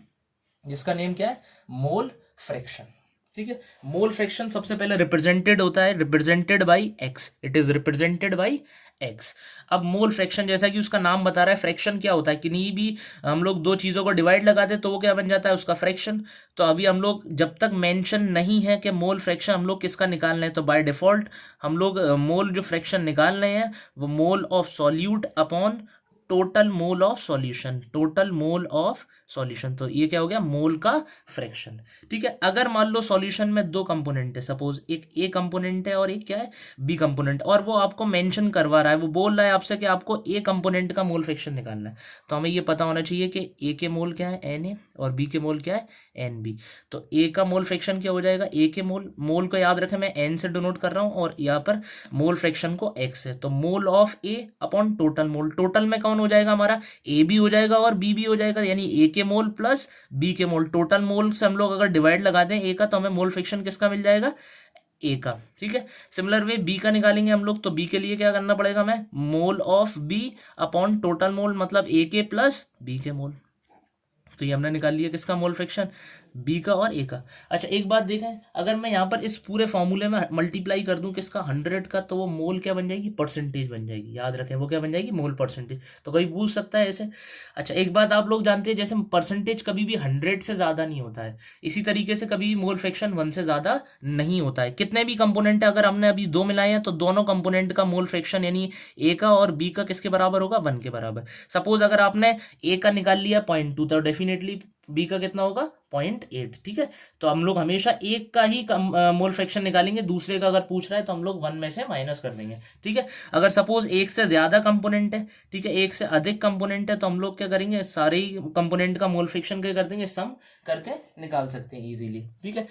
जिसका नेम क्या है, मोल फ्रैक्शन। ठीक है, मोल फ्रैक्शन सबसे पहले रिप्रेजेंटेड होता है, represented by x, it is represented bye x. अब मोल फ्रैक्शन जैसा कि उसका नाम बता रहा है, फ्रैक्शन क्या होता है, किन्हीं भी हम लोग दो चीजों को डिवाइड लगाते तो वो क्या बन जाता है, उसका फ्रैक्शन। तो अभी हम लोग जब तक मेंशन नहीं है कि मोल फ्रैक्शन हम लोग किसका निकाल रहे हैं, तो बाय डिफॉल्ट हम लोग मोल जो फ्रैक्शन निकाल रहे हैं वो मोल of solute upon total mole of solution, total mole of solution. तो ये क्या हो गया, मोल का फ्रैक्शन। ठीक है, अगर मान लो सॉल्यूशन में 2 कंपोनेंट है, सपोज एक ए कंपोनेंट है और एक क्या है, बी कंपोनेंट, और वो आपको मेंशन करवा रहा है, वो बोल रहा है आपसे कि आपको ए कंपोनेंट का मोल फ्रैक्शन निकालना है, तो हमें ये पता होना चाहिए कि ए के मोल क्या है, एन ए, और बी के मोल क्या है, एन बी। तो ए का मोल फ्रैक्शन क्या हो जाएगा, ए के मोल, मोल को याद रखें मैं एन से डिनोट कर रहा हूँ और यहाँ पर मोल फ्रैक्शन को एक्स है, तो mole of A upon total mole, total में कौन हो जाएगा हमारा, ए भी हो जाएगा और बी भी हो जाएगा, यानी ए के मोल प्लस बी के मोल, टोटल मोल से हम लोग अगर डिवाइड लगाते हैं ए का तो हमें मोल फ्रैक्शन किसका मिल जाएगा, ए का। ठीक है, सिमिलर वे बी का निकालेंगे हम लोग, तो बी के लिए क्या करना पड़ेगा हमें, mole of B upon total mole, मतलब ए के प्लस बी के मोल। तो ये हमने निकाल लिया किसका मोल फ्रैक्शन, बी का और ए का। अच्छा एक बात देखें, अगर मैं यहाँ पर इस पूरे फॉर्मूले में मल्टीप्लाई कर दूं किसका, 100 का, तो वो मोल क्या बन जाएगी, परसेंटेज बन जाएगी, याद रखें वो क्या बन जाएगी, मोल परसेंटेज। तो कोई पूछ सकता है ऐसे। अच्छा एक बात आप लोग जानते हैं, जैसे परसेंटेज कभी भी 100 से ज़्यादा नहीं होता है, इसी तरीके से कभी भी मोल फ्रैक्शन 1 से ज़्यादा नहीं होता है। कितने भी कंपोनेंट है, अगर हमने अभी 2 मिलाए हैं तो दोनों कंपोनेंट का मोल फ्रैक्शन यानी ए का और बी का किसके बराबर होगा, 1 के बराबर। सपोज अगर आपने ए का निकाल लिया 0.2 तो डेफिनेटली बी का कितना होगा, 0.8। ठीक है, तो हम लोग हमेशा एक का ही मोल फ्रैक्शन निकालेंगे, दूसरे का अगर पूछ रहा है तो हम लोग 1 में से माइनस कर देंगे। ठीक है, अगर सपोज एक से ज्यादा कंपोनेंट है, ठीक है, एक से अधिक कंपोनेंट है, तो हम लोग क्या करेंगे, सारे ही कंपोनेंट का मोल फ्रैक्शन क्या कर देंगे, सम करके निकाल सकते हैं इजीली। ठीक है,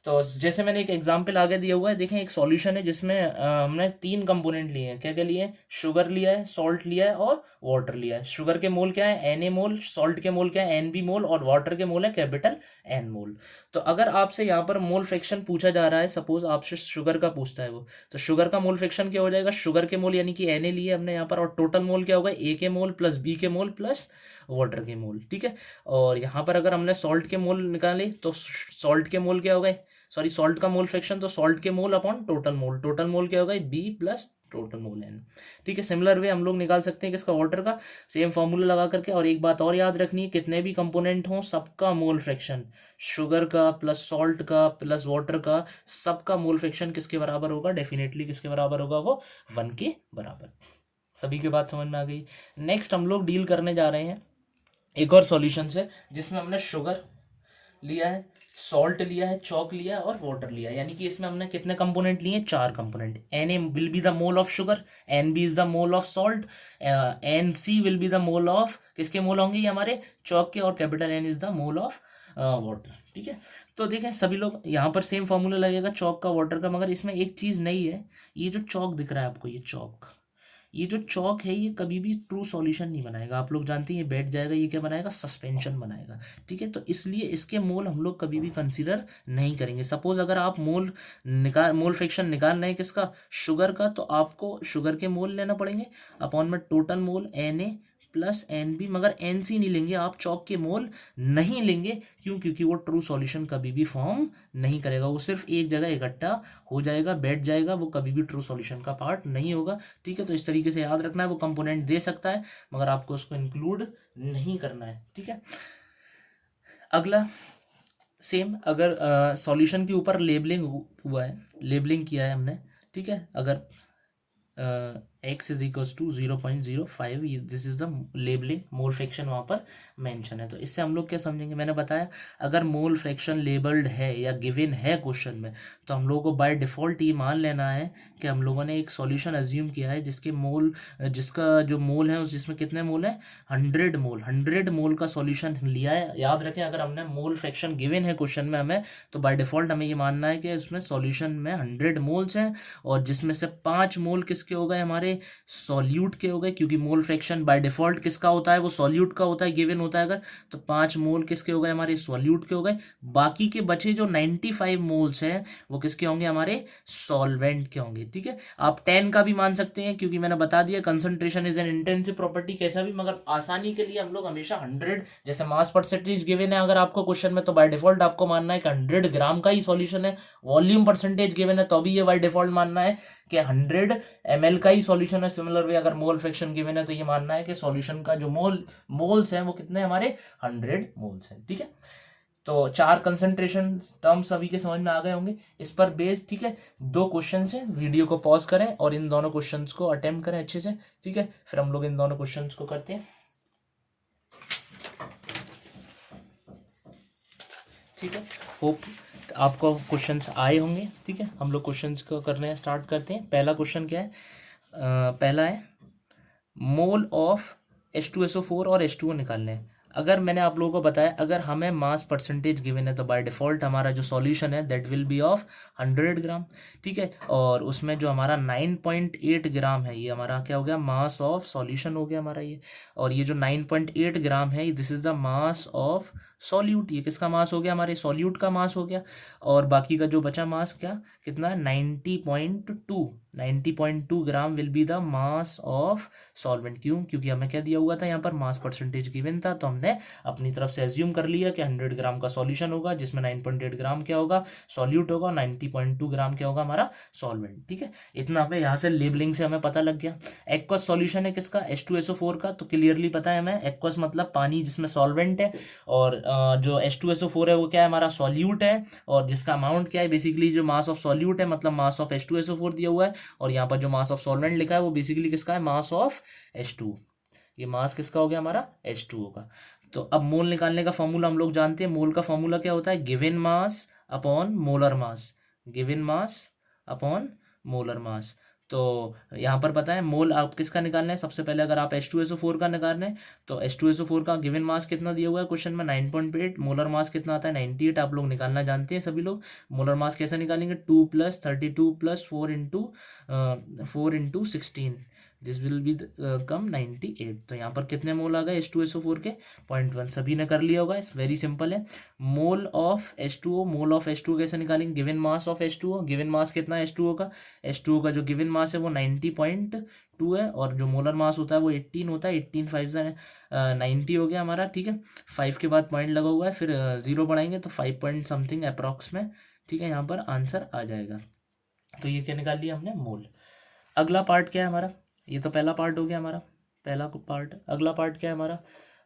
तो जैसे मैंने एक एग्जांपल आगे दिया हुआ है, देखें एक सॉल्यूशन है जिसमें हमने 3 कंपोनेंट लिए हैं, क्या क्या लिए हैं, शुगर लिया है, सॉल्ट लिया है और वाटर लिया है। शुगर के मोल क्या है, एन ए मोल, सॉल्ट के मोल क्या है, एन बी मोल, और वाटर के मोल है कैपिटल एन मोल। तो अगर आपसे यहाँ पर मोल फ्रैक्शन पूछा जा रहा है, सपोज आपसे शुगर का पूछता है वो, तो शुगर का मोल फ्रैक्शन क्या हो जाएगा, शुगर के मोल यानी कि एन ए लिए हमने यहाँ पर, और टोटल मोल क्या होगा, ए के मोल प्लस बी के मोल प्लस वाटर के मोल। ठीक है, और यहाँ पर अगर हमने सॉल्ट के मोल निकाले तो सॉल्ट के मोल क्या हो गए, सॉरी सॉल्ट का मोल फ्रैक्शन, तो सॉल्ट के mole upon total mole, total mole क्या होगा, B plus total mole N. ठीक है, सिमिलर वे हम लोग निकाल सकते हैं किसका, वाटर का, सेम फॉर्मूला लगा करके। और एक बात और याद रखनी है, कितने भी कंपोनेंट हों सबका मोल फ्रैक्शन, शुगर का प्लस सॉल्ट का प्लस वाटर का, सबका मोल फ्रैक्शन किसके बराबर होगा, डेफिनेटली किसके बराबर होगा, वो 1 के बराबर। सभी की बात समझ में आ गई। नेक्स्ट हम लोग डील करने जा रहे हैं एक और सॉल्यूशन से, जिसमें हमने शुगर लिया है, सॉल्ट लिया है, चॉक लिया है और वाटर लिया है, यानी कि इसमें हमने कितने कंपोनेंट लिए हैं, 4 component. N A will be the mole of sugar, N B is the mole of salt, N C will be the mole of, किसके मोल होंगे ये हमारे चॉक के, और capital N is the mole of water. ठीक है, तो देखें सभी लोग यहाँ पर सेम फॉर्मूला लगेगा चौक का वाटर का, मगर इसमें एक चीज़ नहीं है। ये जो चौक दिख रहा है आपको, ये जो चौक है, ये कभी भी ट्रू सॉल्यूशन नहीं बनाएगा। आप लोग जानते हैं ये बैठ जाएगा, ये क्या बनाएगा, सस्पेंशन बनाएगा। ठीक है, तो इसलिए इसके मोल हम लोग कभी भी कंसीडर नहीं करेंगे। सपोज अगर आप मोल फ्रैक्शन निकाल रहे हैं किसका, शुगर का, तो आपको शुगर के मोल लेना पड़ेंगे अपॉन में total mole Na plus NB, मगर NC नहीं लेंगे आप, चौक के मोल नहीं लेंगे। क्यों? क्योंकि वो ट्रू सॉल्यूशन कभी भी फॉर्म नहीं करेगा, वो सिर्फ एक जगह इकट्ठा हो जाएगा, बैठ जाएगा, वो कभी भी ट्रू सॉल्यूशन का पार्ट नहीं होगा। ठीक है, तो इस तरीके से याद रखना है। वो कंपोनेंट दे सकता है मगर आपको उसको इंक्लूड नहीं करना है। ठीक है, अगला सेम, अगर सॉल्यूशन के ऊपर लेबलिंग हुआ है, लेबलिंग किया है हमने, ठीक है, अगर x is equals to 0.05, this is the labelling, mole fraction वहाँ पर मेंशन है। तो इससे हम लोग क्या समझेंगे, मैंने बताया अगर मोल फ्रैक्शन लेबल्ड है या गिवन है क्वेश्चन में, तो हम लोगों को बाय डिफ़ॉल्ट ये मान लेना है कि हम लोगों ने एक सॉल्यूशन अज्यूम किया है जिसका जो मोल है जिसमें कितने मोल है, 100 मोल का सॉल्यूशन लिया है। याद रखें अगर हमने मोल फ्रैक्शन गिवन है क्वेश्चन में हमें, तो बाय डिफ़ॉल्ट हमें ये मानना है कि उसमें सॉल्यूशन में 100 मोल्स हैं, और जिसमें से 5 मोल किसके हो गए, हमारे सॉल्यूट के हो गए, क्योंकि मोल फ्रैक्शन बाय डिफॉल्ट किसका होता है, वो सॉल्यूट का होता है, गिवन होता है अगर, तो 5 मोल किसके हो गए, हमारे सॉल्यूट के हो गए। बाकी के बचे जो 95 मोल्स हैं वो किसके होंगे, हमारे सॉल्वेंट के होंगे। ठीक है, आप 10 का भी मान सकते हैं, क्योंकि मैंने बता दिया concentration is an intensive property, कैसा भी, मगर आसानी के लिए हम लोग हमेशा 100, जैसे मास परसेंटेज गिवन है अगर आपको क्वेश्चन में, तो बाय डिफॉल्ट आपको मानना है कि 100 ग्राम का ही सॉल्यूशन है। वॉल्यूम परसेंटेज गिवन है तो भी ये बाय डिफॉल्ट मानना है कि 100 ml का ही सॉल्यूशन है। सिमिलर वे अगर मोल फ्रैक्शन गिवन है तो ये मानना है कि सॉल्यूशन का जो मोल्स हैं वो कितने, हमारे 100 मोल्स हैं। ठीक है, तो 4 कंसंट्रेशन टर्म्स सभी के समझ में आ गए होंगे इस पर बेस्ड। ठीक है, 2 क्वेश्चन है, वीडियो को पॉज करें और इन दोनों क्वेश्चन को अटेम्प्ट करें अच्छे से। ठीक है, फिर हम लोग इन दोनों क्वेश्चन को करते हैं। ठीक है, होप आपको क्वेश्चंस आए होंगे। ठीक है, हम लोग क्वेश्चंस को करने स्टार्ट करते हैं। पहला क्वेश्चन क्या है, पहला है मोल ऑफ H2SO4 और H2O निकालने हैं। अगर मैंने आप लोगों को बताया अगर हमें मास परसेंटेज गिवन है तो बाय डिफ़ॉल्ट हमारा जो सॉल्यूशन है दैट विल बी ऑफ 100 ग्राम। ठीक है, और उसमें जो हमारा 9.8 ग्राम है ये हमारा क्या हो गया, मास ऑफ सॉल्यूशन हो गया हमारा ये, और ये जो 9.8 ग्राम है this is the mass of solute. ये किसका मास हो गया, हमारे सॉल्यूट का मास हो गया। और बाकी का जो बचा मास क्या कितना, 90.2 gram will be the mass of solvent. क्यों? क्योंकि हमें क्या दिया हुआ था यहाँ पर, मास परसेंटेज गिवन था, तो हमने अपनी तरफ से एज्यूम कर लिया कि 100 ग्राम का सॉल्यूशन होगा जिसमें 9.8 ग्राम क्या होगा, सॉल्यूट होगा, 90.2 ग्राम क्या होगा, हमारा सॉल्वेंट। ठीक है, इतना हमें यहाँ से लेबलिंग से हमें पता लग गया। एक्वस सॉल्यूशन है किसका, H2SO4 का, तो क्लियरली पता है हमें एक्वस मतलब पानी जिसमें सॉल्वेंट है, और जो H2SO4 है वो क्या है, हमारा सॉल्यूट है, और जिसका अमाउंट क्या है, बेसिकली जो मास ऑफ सॉल्यूट है मतलब मास ऑफ H2SO4 दिया हुआ है, और यहाँ पर जो मास ऑफ सॉल्वेंट लिखा है वो बेसिकली किसका है, मास ऑफ H2। ये मास किसका हो गया, हमारा H2O का। तो अब मोल निकालने का फॉर्मूला हम लोग जानते हैं। मोल का फॉर्मूला क्या होता है, given mass upon molar mass, given mass upon molar mass. तो यहाँ पर पता है मोल आप किसका निकालना है, सबसे पहले अगर आप H2SO4 का निकालना है तो H2SO4 का गिवन मास कितना दिया हुआ है क्वेश्चन में, 9.8, मोलर मास कितना आता है 98, आप लोग निकालना जानते हैं सभी लोग। मोलर मास कैसे निकालेंगे, 2 + 32 + 4 × 16, दिस विल बी कम 98। तो यहाँ पर कितने मोल आ गए H2SO4 के, 0.1, सभी ने कर लिया होगा, इस वेरी सिंपल है। Mole of H2O, mole of H2O कैसे निकालेंगे, given mass of H2O, given mass कितना है H2O का, H2O का जो गिवन मास है वो 90.2 है, और जो मोलर मास होता है वो 18 होता है, 18 5 90 हो गया हमारा। ठीक है, 5 के बाद पॉइंट लगा हुआ है, फिर 0 बढ़ाएंगे तो 5 पॉइंट समथिंग अप्रॉक्स में। ठीक है, यहाँ पर आंसर आ जाएगा। तो ये क्या निकाल लिया हमने, मोल। अगला पार्ट क्या है हमारा, ये तो पहला पार्ट हो गया हमारा, पहला पार्ट। अगला पार्ट क्या है हमारा,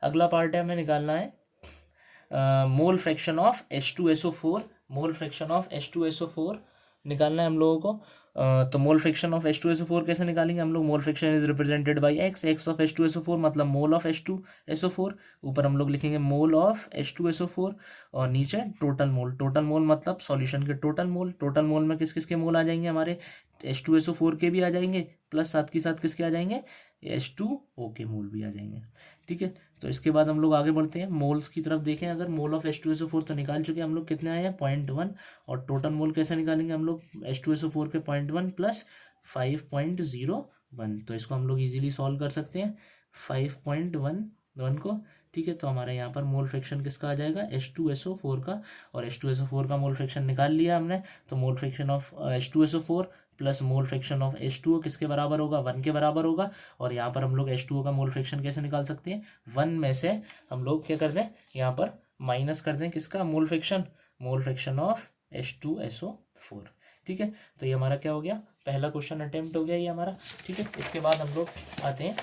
अगला पार्ट है हमें निकालना है mole fraction of H2SO4, mole fraction of H2SO4 निकालना है हम लोगों को। तो मोल फ्रैक्शन ऑफ H2SO4 कैसे निकालेंगे हम लोग, mole fraction is represented bye x of H2SO4 मतलब मोल ऑफ H2SO4, ऊपर हम लोग लिखेंगे मोल ऑफ H2SO4, और नीचे टोटल मोल, टोटल मोल मतलब सॉल्यूशन के टोटल मोल। टोटल मोल में किस किस के मोल आ जाएंगे, हमारे H2SO4 के भी आ जाएंगे, प्लस साथ के साथ किसके आ जाएंगे, H2O के मोल भी आ जाएंगे। ठीक है, तो इसके बाद हम लोग आगे बढ़ते हैं, मोल्स की तरफ देखें। अगर मोल ऑफ H2SO4 तो निकाल चुके हैं हम लोग, कितने आए हैं 0.1, और टोटल मोल कैसे निकालेंगे हम लोग, H2SO4 के 0.1 प्लस 5.01, तो इसको हम लोग इजीली सॉल्व कर सकते हैं 5.11 को। ठीक है, तो हमारा यहाँ पर मोल फ्रैक्शन किसका आ जाएगा, H2SO4 का, और H2SO4 का मोल फ्रैक्शन निकाल लिया हमने, तो mole fraction of H2SO4 plus mole fraction of H2O किसके बराबर होगा, 1 के बराबर होगा। और यहाँ पर हम लोग H2O का मोल फ्रैक्शन कैसे निकाल सकते हैं, 1 में से हम लोग क्या कर दें, यहाँ पर माइनस कर दें किसका, मोल फ्रैक्शन ऑफ H2SO4। ठीक है, तो ये हमारा क्या हो गया, पहला क्वेश्चन अटेम्प्ट हो गया ये हमारा। ठीक है, इसके बाद हम लोग आते हैं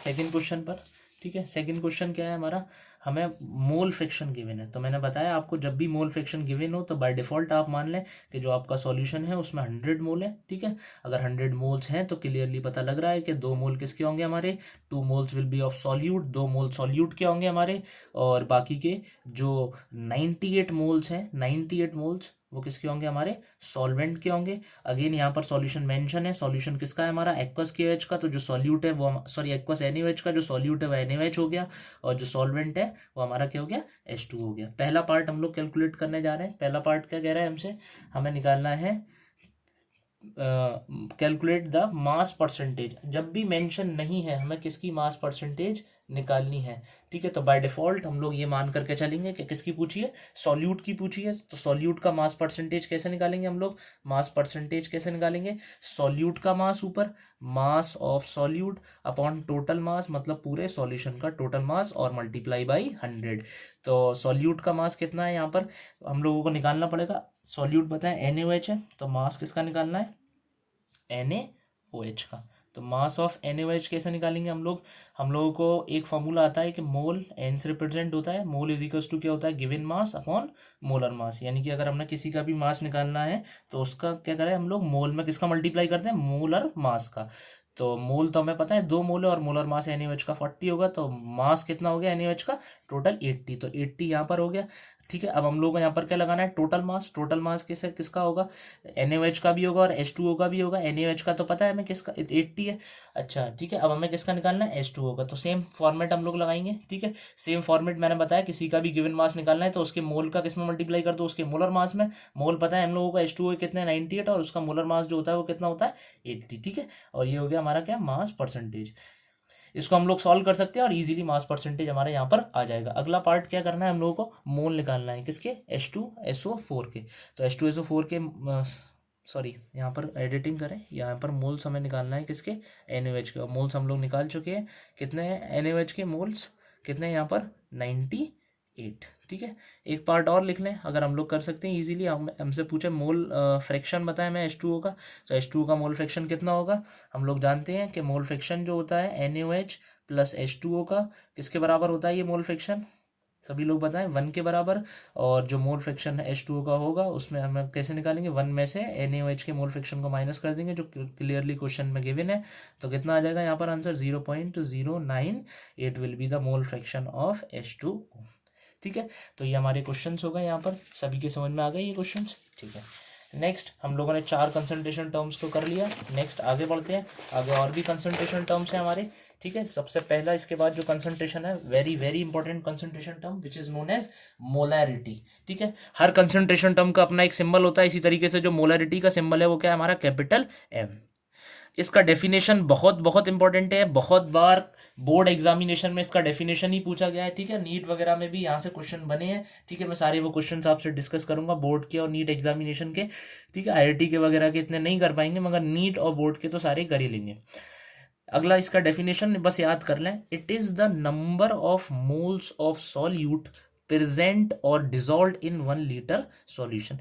सेकंड क्वेश्चन पर। ठीक है, सेकंड क्वेश्चन क्या है हमारा, हमें मोल फ्रैक्शन गिवन है। तो मैंने बताया आपको, जब भी मोल फ्रैक्शन गिवन हो तो बाय डिफॉल्ट आप मान लें कि जो आपका सॉल्यूशन है उसमें 100 मोल है। ठीक है, अगर 100 मोल्स हैं तो क्लियरली पता लग रहा है कि 2 मोल किसके होंगे हमारे, 2 moles will be of solute, 2 mole solute के होंगे हमारे, और बाकी के जो 98 मोल्स हैं, 98 मोल्स वो किसके होंगे हमारे, सॉल्वेंट के होंगे। अगेन यहाँ पर सॉल्यूशन मेंशन है, सॉल्यूशन किसका है हमारा, एक्वस KOH का, तो जो सॉल्यूट है वो, सॉरी एक्वस NaOH का, जो सॉल्यूट है वो NaOH हो गया, और जो सॉल्वेंट है वो हमारा क्या हो गया, H2 हो गया। पहला पार्ट हम लोग कैलकुलेट करने जा रहे हैं। पहला पार्ट क्या कह रहा है हमसे, हमें निकालना है कैलकुलेट द मास परसेंटेज। जब भी मेंशन नहीं है हमें किसकी मास परसेंटेज निकालनी है। ठीक है, तो बाय डिफॉल्ट हम लोग ये मान करके चलेंगे कि किसकी पूछी है, सॉल्यूट की पूछी है, तो सॉल्यूट का मास परसेंटेज कैसे निकालेंगे हम लोग, मास परसेंटेज कैसे निकालेंगे, सॉल्यूट का मास ऊपर, mass of solute upon total mass, मतलब पूरे सॉल्यूशन का टोटल मास, और मल्टीप्लाई बाई 100। तो सॉल्यूट का मास कितना है यहाँ पर हम लोगों को निकालना पड़ेगा, सॉल्यूट बताएं NaOH है, तो मास किसका निकालना है, NaOH का। तो मास ऑफ NaOH कैसे निकालेंगे हम लोगों को एक फॉर्मूला आता है कि मोल N से रिप्रेजेंट होता है, मोल इज इक्वल्स टू क्या होता है, given mass upon molar mass. यानी कि अगर हमने किसी का भी मास निकालना है तो उसका क्या करें हम लोग, मोल में किसका मल्टीप्लाई करते हैं, मोलर मास का। तो मोल तो हमें पता है 2 मोल है, और मोलर मास NaOH का 40 होगा, तो मास कितना हो गया NaOH का, टोटल 80, तो 80 यहाँ पर हो गया। ठीक है, अब हम लोग को यहाँ पर क्या लगाना है, टोटल मास। टोटल मास किसका होगा, NaOH का भी होगा और H2O का भी होगा। NaOH का तो पता है हमें किसका, 80 है। अच्छा ठीक है, अब हमें किसका निकालना है, H2O का। तो सेम फॉर्मेट हम लोग लगाएंगे। ठीक है, सेम फॉर्मेट मैंने बताया, किसी का भी गिवन मास निकालना है तो उसके मोल का किस में मल्टीप्लाई कर दो, उसके मोलर मास में। मोल पता है हम लोगों को H2O कितने 98, और उसका मोलर मास जो होता है वो कितना होता है 80। ठीक है, और ये हो गया हमारा क्या, मास परसेंटेज। इसको हम लोग सॉल्व कर सकते हैं और इजीली मास परसेंटेज हमारे यहाँ पर आ जाएगा। अगला पार्ट क्या करना है, हम लोगों को मोल निकालना है किसके, H2SO4 के। तो H2SO4 के सॉरी यहाँ पर एडिटिंग करें, यहाँ पर मोल्स हमें निकालना है किसके, NaOH के। मोल्स हम लोग निकाल चुके हैं, कितने हैं NaOH के मोल्स, कितने यहाँ पर 98। ठीक है, एक पार्ट और लिख लें, अगर हम लोग कर सकते हैं इजीली। हमसे पूछे मोल फ्रैक्शन बताएं मैं H2O का, तो H2O का मोल फ्रैक्शन कितना होगा, हम लोग जानते हैं कि मोल फ्रैक्शन जो होता है NaOH प्लस H2O का किसके बराबर होता है, ये मोल फ्रैक्शन सभी लोग बताएं 1 के बराबर। और जो मोल फ्रैक्शन H2O का होगा उसमें हम कैसे निकालेंगे, 1 में से NaOH के मोल फ्रैक्शन को माइनस कर देंगे, जो क्लियरली क्वेश्चन में गिवन है। तो कितना आ जाएगा यहाँ पर answer, 0.098 will be the mole fraction of H2O। ठीक है, तो ये हमारे क्वेश्चंस हो गए, यहाँ पर सभी के समझ में आ गए ये क्वेश्चंस। ठीक है, नेक्स्ट हम लोगों ने 4 कंसंट्रेशन टर्म्स को कर लिया। नेक्स्ट आगे बढ़ते हैं, आगे और भी कंसंट्रेशन टर्म्स हैं हमारे। ठीक है, सबसे पहला इसके बाद जो कंसंट्रेशन है, very very important concentration term which is known as molarity. ठीक है, हर कंसंट्रेशन टर्म का अपना एक सिंबल होता है, इसी तरीके से जो मोलैरिटी का सिंबल है वो क्या है हमारा, कैपिटल M। इसका डेफिनेशन बहुत बहुत इंपॉर्टेंट है, बहुत बार बोर्ड एग्जामिनेशन में इसका डेफिनेशन ही पूछा गया है। ठीक है, नीट वगैरह में भी यहाँ से क्वेश्चन बने हैं। ठीक है, मैं सारे वो क्वेश्चन आपसे डिस्कस करूंगा बोर्ड के और नीट एग्जामिनेशन के। ठीक है, IIT के वगैरह के इतने नहीं कर पाएंगे, मगर नीट और बोर्ड के तो सारे कर ही लेंगे। अगला इसका डेफिनेशन बस याद कर लें, it is the number of moles of solute present और dissolved in 1 litre solution.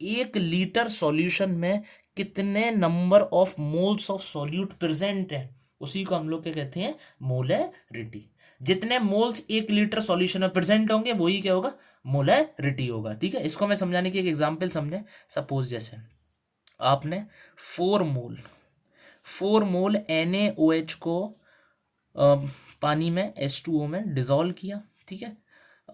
1 litre solution में कितने number of moles of solute present है, उसी को हम लोग क्या कहते हैं, मोलैरिटी। जितने मोल्स 1 लीटर सॉल्यूशन में प्रेजेंट होंगे वही क्या होगा, मोलैरिटी होगा। ठीक है, इसको मैं समझाने की एक एग्जांपल समझें। सपोज जैसे आपने 4 मोल NaOH को पानी में H2O में डिसॉल्व किया। ठीक है,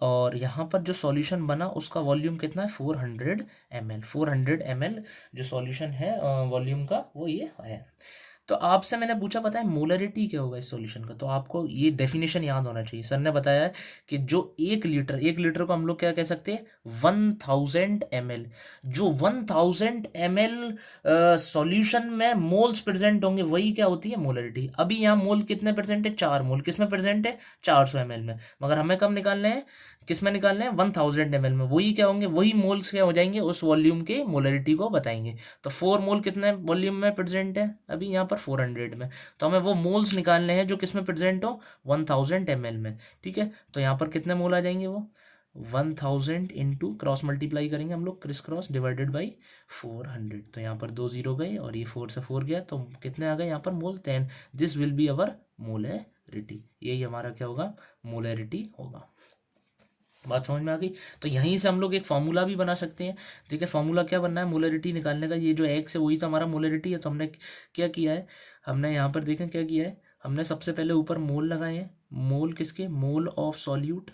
और यहाँ पर जो सॉल्यूशन बना उसका वॉल्यूम कितना है 400 ml। 400 ml जो सॉल्यूशन है वॉल्यूम का वो ये है। तो आपसे मैंने पूछा पता है मोलरिटी क्या होगा इस सॉल्यूशन का, तो आपको ये डेफिनेशन याद होना चाहिए। सर ने बताया है कि जो 1 लीटर को हम लोग क्या कह सकते हैं 1000 ml। जो 1000 ml सॉल्यूशन में मोल्स प्रेजेंट होंगे वही क्या होती है मोलरिटी। अभी यहाँ मोल कितने प्रेजेंट है 4 मोल, किस में प्रेजेंट है 400 ml में, मगर हमें कब निकालने हैं किस में निकालने हैं 1000 ml में। वही क्या होंगे वही मोल्स क्या हो जाएंगे उस वॉल्यूम के मोलरिटी को बताएंगे। तो 4 मोल कितने वॉल्यूम में प्रेजेंट है अभी यहाँ पर 400 में, तो हमें वो मोल्स निकालने हैं जो किस में प्रेजेंट हो 1000 ml में। ठीक है, तो यहाँ पर कितने मोल आ जाएंगे वो 1000 इंटू क्रॉस मल्टीप्लाई करेंगे हम लोग क्रिस क्रॉस डिवाइडेड बाई 400। तो यहाँ पर 2 0 गए और ये 4 से 4 गया तो कितने आ गए यहाँ पर मोल 10। This will be our molarity. यही हमारा क्या होगा मोलरिटी होगा। बात समझ में आ गई। तो यहीं से हम लोग एक फार्मूला भी बना सकते हैं। देखिए फार्मूला क्या बनना है मोलरिटी निकालने का, ये जो एक्स है वही तो हमारा मोलरिटी है। तो हमने क्या किया है, हमने यहाँ पर देखें क्या किया है, हमने सबसे पहले ऊपर मोल लगाए हैं, मोल किसके मोल ऑफ सॉल्यूट,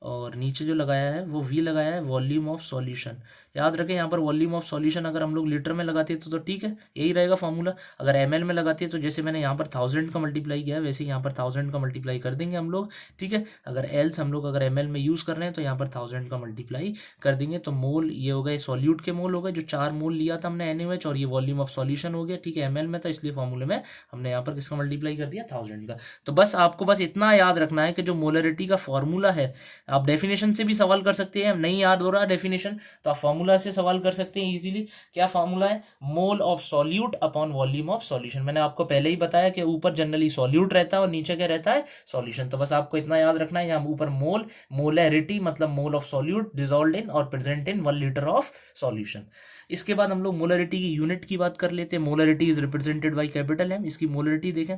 और नीचे जो लगाया है वो वी लगाया है वॉल्यूम ऑफ सॉल्यूशन। याद रखें यहाँ पर वॉल्यूम ऑफ सॉल्यूशन अगर हम लोग लीटर में लगाते हैं तो ठीक है यही रहेगा फॉर्मूला। अगर एमएल में लगाते हैं तो जैसे मैंने यहाँ पर 1000 का मल्टीप्लाई किया है वैसे यहाँ पर 1000 का मल्टीप्लाई कर देंगे हम लोग। ठीक है, अगर एल्स हम लोग अगर एमएल में यूज़ कर रहे हैं तो यहाँ पर 1000 का मल्टीप्लाई कर देंगे। तो मोल ये हो गए सॉल्यूट के मोल हो गए जो 4 मोल लिया था हमने NaOH, और ये वॉल्यूम ऑफ सॉल्यूशन हो गया। ठीक है, एमएल में था इसलिए फॉर्मूले में हमने यहाँ पर किसका मल्टीप्लाई कर दिया 1000 का। तो बस आपको बस इतना याद रखना है कि जो मोलरिटी का फॉर्मूला है, आप डेफिनेशन से भी सवाल कर सकते हैं, नहीं याद हो रहा डेफिनेशन तो आप फार्मूला से सवाल कर सकते हैं इजीली। क्या फार्मूला है मोल of solute upon volume of solution. मैंने आपको पहले ही बताया कि ऊपर जनरली सॉल्यूट रहता है और नीचे क्या रहता है सॉल्यूशन। तो बस आपको इतना याद रखना है, यहाँ ऊपर मोल मोलरिटी मतलब mole of solute dissolved in और present in 1 litre of solution. इसके बाद हम लोग मोलरिटी की यूनिट की बात कर लेते हैं। Molarity is represented by capital M. इसकी मोलरिटी देखें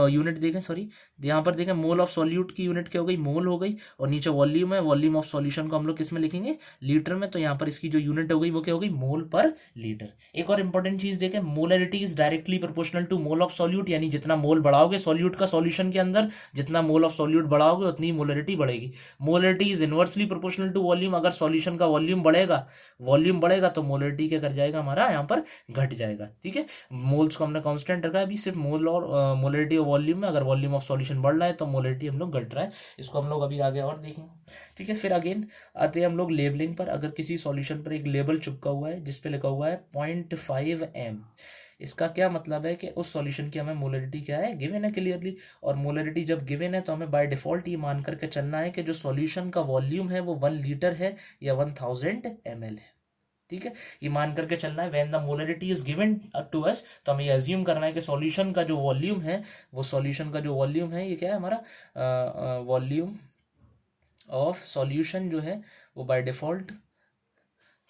यूनिट देखें सॉरी यहाँ पर देखें मोल ऑफ सॉल्यूट की यूनिट क्या हो गई मोल हो गई, और नीचे वॉल्यूम है, वॉल्यूम ऑफ सॉल्यूशन को हम लोग किस में लिखेंगे लीटर में। तो यहाँ पर इसकी जो यूनिट हो गई वो क्या हो गई मोल पर लीटर। एक और इंपॉर्टेंट चीज देखें molarity is directly proportional to mole of solute, यानी जितना मोल बढ़ाओगे सॉल्यूट का सॉल्यूशन के अंदर जितना मोल ऑफ सॉल्यूट बढ़ाओगे उतनी मोलरिटी बढ़ेगी। Molarity is inversely proportional to volume, अगर सॉल्यूशन का वॉल्यूम बढ़ेगा तो मोलरिटी क्या कर जाएगा हमारा यहाँ पर घट जाएगा। ठीक है, मोल्स को हमने कांस्टेंट रखा है अभी सिर्फ मोल और मोलरिटी और वॉल्यूम में, अगर वॉल्यूम ऑफ सॉल्यूशन बढ़ रहा है तो मोलरिटी हम लोग घट रहा है। इसको हम लोग अभी आगे और देखेंगे। ठीक है, फिर अगेन आते हैं हम लोग लेबलिंग पर। अगर किसी सॉल्यूशन पर एक लेबल चिपका हुआ है जिसपे लिखा हुआ है 0.5 m, इसका क्या मतलब है कि उस सॉल्यूशन की हमें मोलरिटी क्या है गिवन है क्लियरली। और मोलरिटी जब गिवन है तो हमें बाय डिफॉल्ट ये मान करके चलना है कि जो सॉल्यूशन का वॉल्यूम है वो 1 लीटर है या 1000 ml है। ठीक है, ये मान करके चलना है when the molarity is given to us, तो हमें ये अज्यूम करना है कि सॉल्यूशन का जो वॉल्यूम है वो सॉल्यूशन का जो वॉल्यूम है ये क्या है हमारा वॉल्यूम ऑफ सॉल्यूशन जो है वो बाय डिफॉल्ट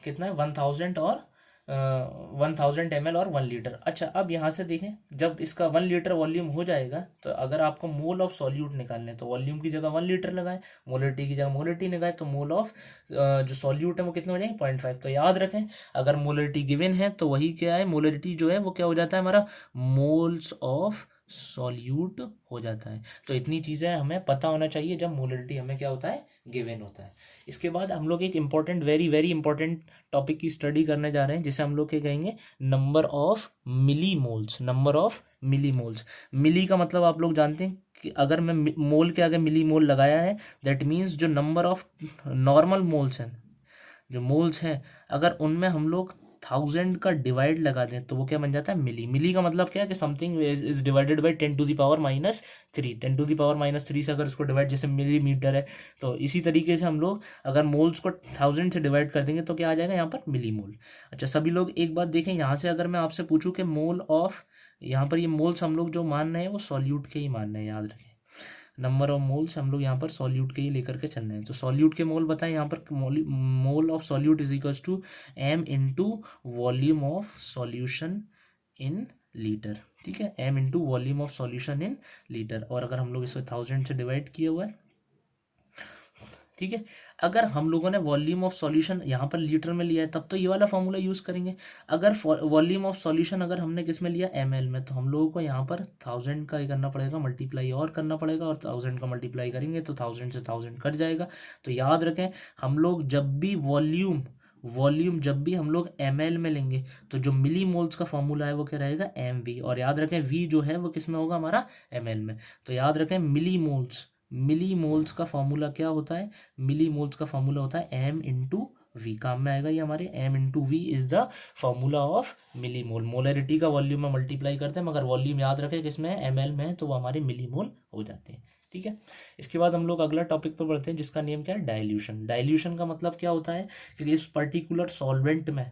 कितना है 1000 और 1000 ml और 1 लीटर। अच्छा, अब यहाँ से देखें जब इसका 1 लीटर वॉल्यूम हो जाएगा तो अगर आपको मोल ऑफ सॉल्यूट निकालने तो वॉल्यूम की जगह 1 लीटर लगाएं, मोलरिटी की जगह मोलरिटी लगाएं, तो मोल ऑफ जो सॉल्यूट है वो कितने हो जाएंगे 0.5। तो याद रखें अगर मोलरिटी गिवन है तो वही क्या है मोलरिटी जो है वो क्या हो जाता है हमारा मोल्स ऑफ सॉल्यूट हो जाता है। तो इतनी चीज़ें हमें पता होना चाहिए जब मोलरिटी हमें क्या होता है गिवन होता है। इसके बाद हम लोग एक important very very important topic की स्टडी करने जा रहे हैं जिसे हम लोग क्या कहेंगे number of milli moles. Number of milli moles, milli का मतलब आप लोग जानते हैं कि अगर मैं मोल के आगे मिली मोल लगाया है दैट मीन्स जो नंबर ऑफ नॉर्मल मोल्स हैं जो मोल्स हैं अगर उनमें हम लोग 1000 का डिवाइड लगा दें तो वो क्या बन जाता है मिली। मिली का मतलब क्या है कि something is divided by 10 to the power -3। 10 to the power -3 से अगर इसको डिवाइड जैसे मिलीमीटर है तो इसी तरीके से हम लोग अगर मोल्स को 1000 से डिवाइड कर देंगे तो क्या आ जाएगा यहाँ पर मिली मोल। अच्छा, सभी लोग एक बात देखें, यहाँ से अगर मैं आपसे पूछूं कि मोल ऑफ, यहाँ पर ये मोल्स हम लोग जो मान रहे हैं वो सॉल्यूट के ही मान रहे हैं, याद रखें नंबर ऑफ मोल्स हम लोग यहाँ पर सॉल्यूट के ही लेकर के चल रहे हैं। तो सॉल्यूट के मोल बताएं, यहाँ पर mole of solute is equals to m into volume of solution in litre. ठीक है, m into volume of solution in litre, और अगर हम लोग इसको 1000 से डिवाइड किए हुआ है ठीक है। अगर हम लोगों ने वॉल्यूम ऑफ सॉल्यूशन यहाँ पर लीटर में लिया है तब तो ये वाला फॉर्मूला यूज़ करेंगे। अगर वॉल्यूम ऑफ सॉल्यूशन अगर हमने किस में लिया, ml में, तो हम लोगों को यहाँ पर 1000 का ही करना पड़ेगा, मल्टीप्लाई और करना पड़ेगा, और 1000 का मल्टीप्लाई करेंगे तो 1000 से 1000 कट जाएगा। तो याद रखें, हम लोग जब भी वॉल्यूम जब भी हम लोग ml में लेंगे तो जो मिली मोल्स का फॉर्मूला है वो क्या रहेगा, mv। और याद रखें v जो है वो किस में होगा, हमारा ml में। तो याद रखें मिली मोल्स का फॉर्मूला क्या होता है, मिली मोल्स का फॉर्मूला होता है m इंटू वी। काम में आएगा ये हमारे, m into V is the formula of millimole. Molarity का वॉल्यूम में मल्टीप्लाई करते हैं, मगर वॉल्यूम याद रखें किसमें है, ml में है, तो वो हमारे मिली मोल हो जाते हैं। ठीक है। इसके बाद हम लोग अगला टॉपिक पर बढ़ते हैं जिसका नेम क्या है, डाइल्यूशन। डाइल्यूशन का मतलब क्या होता है कि इस पर्टिकुलर सॉल्वेंट में,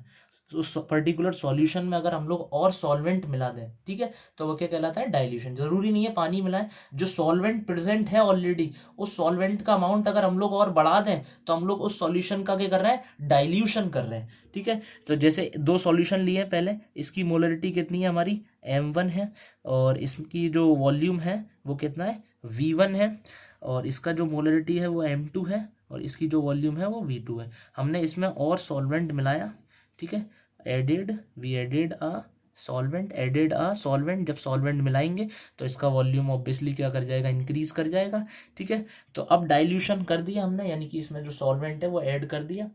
उस पर्टिकुलर सॉल्यूशन में अगर हम लोग और सॉल्वेंट मिला दें, ठीक है, तो वो क्या कहलाता है, डाइल्यूशन। जरूरी नहीं है पानी मिलाएं, जो सॉल्वेंट प्रेजेंट है ऑलरेडी, उस सॉल्वेंट का अमाउंट अगर हम लोग और बढ़ा दें तो हम लोग उस सॉल्यूशन का क्या कर रहे हैं, डाइल्यूशन कर रहे हैं। ठीक है। तो जैसे दो सॉल्यूशन लिए पहले, इसकी मोलरिटी कितनी है हमारी, m1 है, और इसकी जो वॉल्यूम है वो कितना है, v1 है, और इसका जो मोलरिटी है वो m2 है, और इसकी जो वॉल्यूम है वो v2 है। हमने इसमें और सॉल्वेंट मिलाया, ठीक है, एडेड अ सॉल्वेंट। जब सॉल्वेंट मिलाएंगे तो इसका वॉल्यूम ऑब्वियसली क्या कर जाएगा, इंक्रीज कर जाएगा। ठीक है। तो अब डाइल्यूशन कर दिया हमने, यानी कि इसमें जो सॉल्वेंट है वो ऐड कर दिया।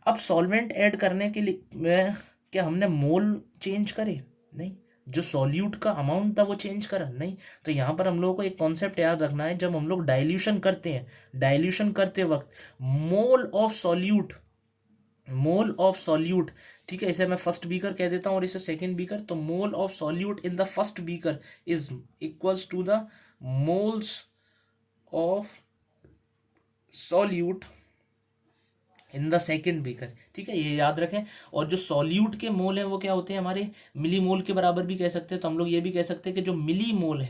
अब सॉल्वेंट ऐड करने के लिए क्या हमने मोल चेंज करे, नहीं। जो सॉल्यूट का अमाउंट था वो चेंज करा, नहीं। तो यहाँ पर हम लोगों को एक कॉन्सेप्ट याद रखना है, जब हम लोग डाइल्यूशन करते हैं, डाइल्यूशन करते वक्त मोल ऑफ सॉल्यूट, ठीक है, इसे मैं फर्स्ट बीकर कह देता हूँ और इसे सेकंड बीकर। तो mole of solute in the first beaker is equals to the moles of solute in the second beaker. ठीक है, ये याद रखें। और जो सॉल्यूट के मोल हैं वो क्या होते हैं, हमारे मिली मोल के बराबर भी कह सकते हैं। तो हम लोग ये भी कह सकते हैं कि जो मिली मोल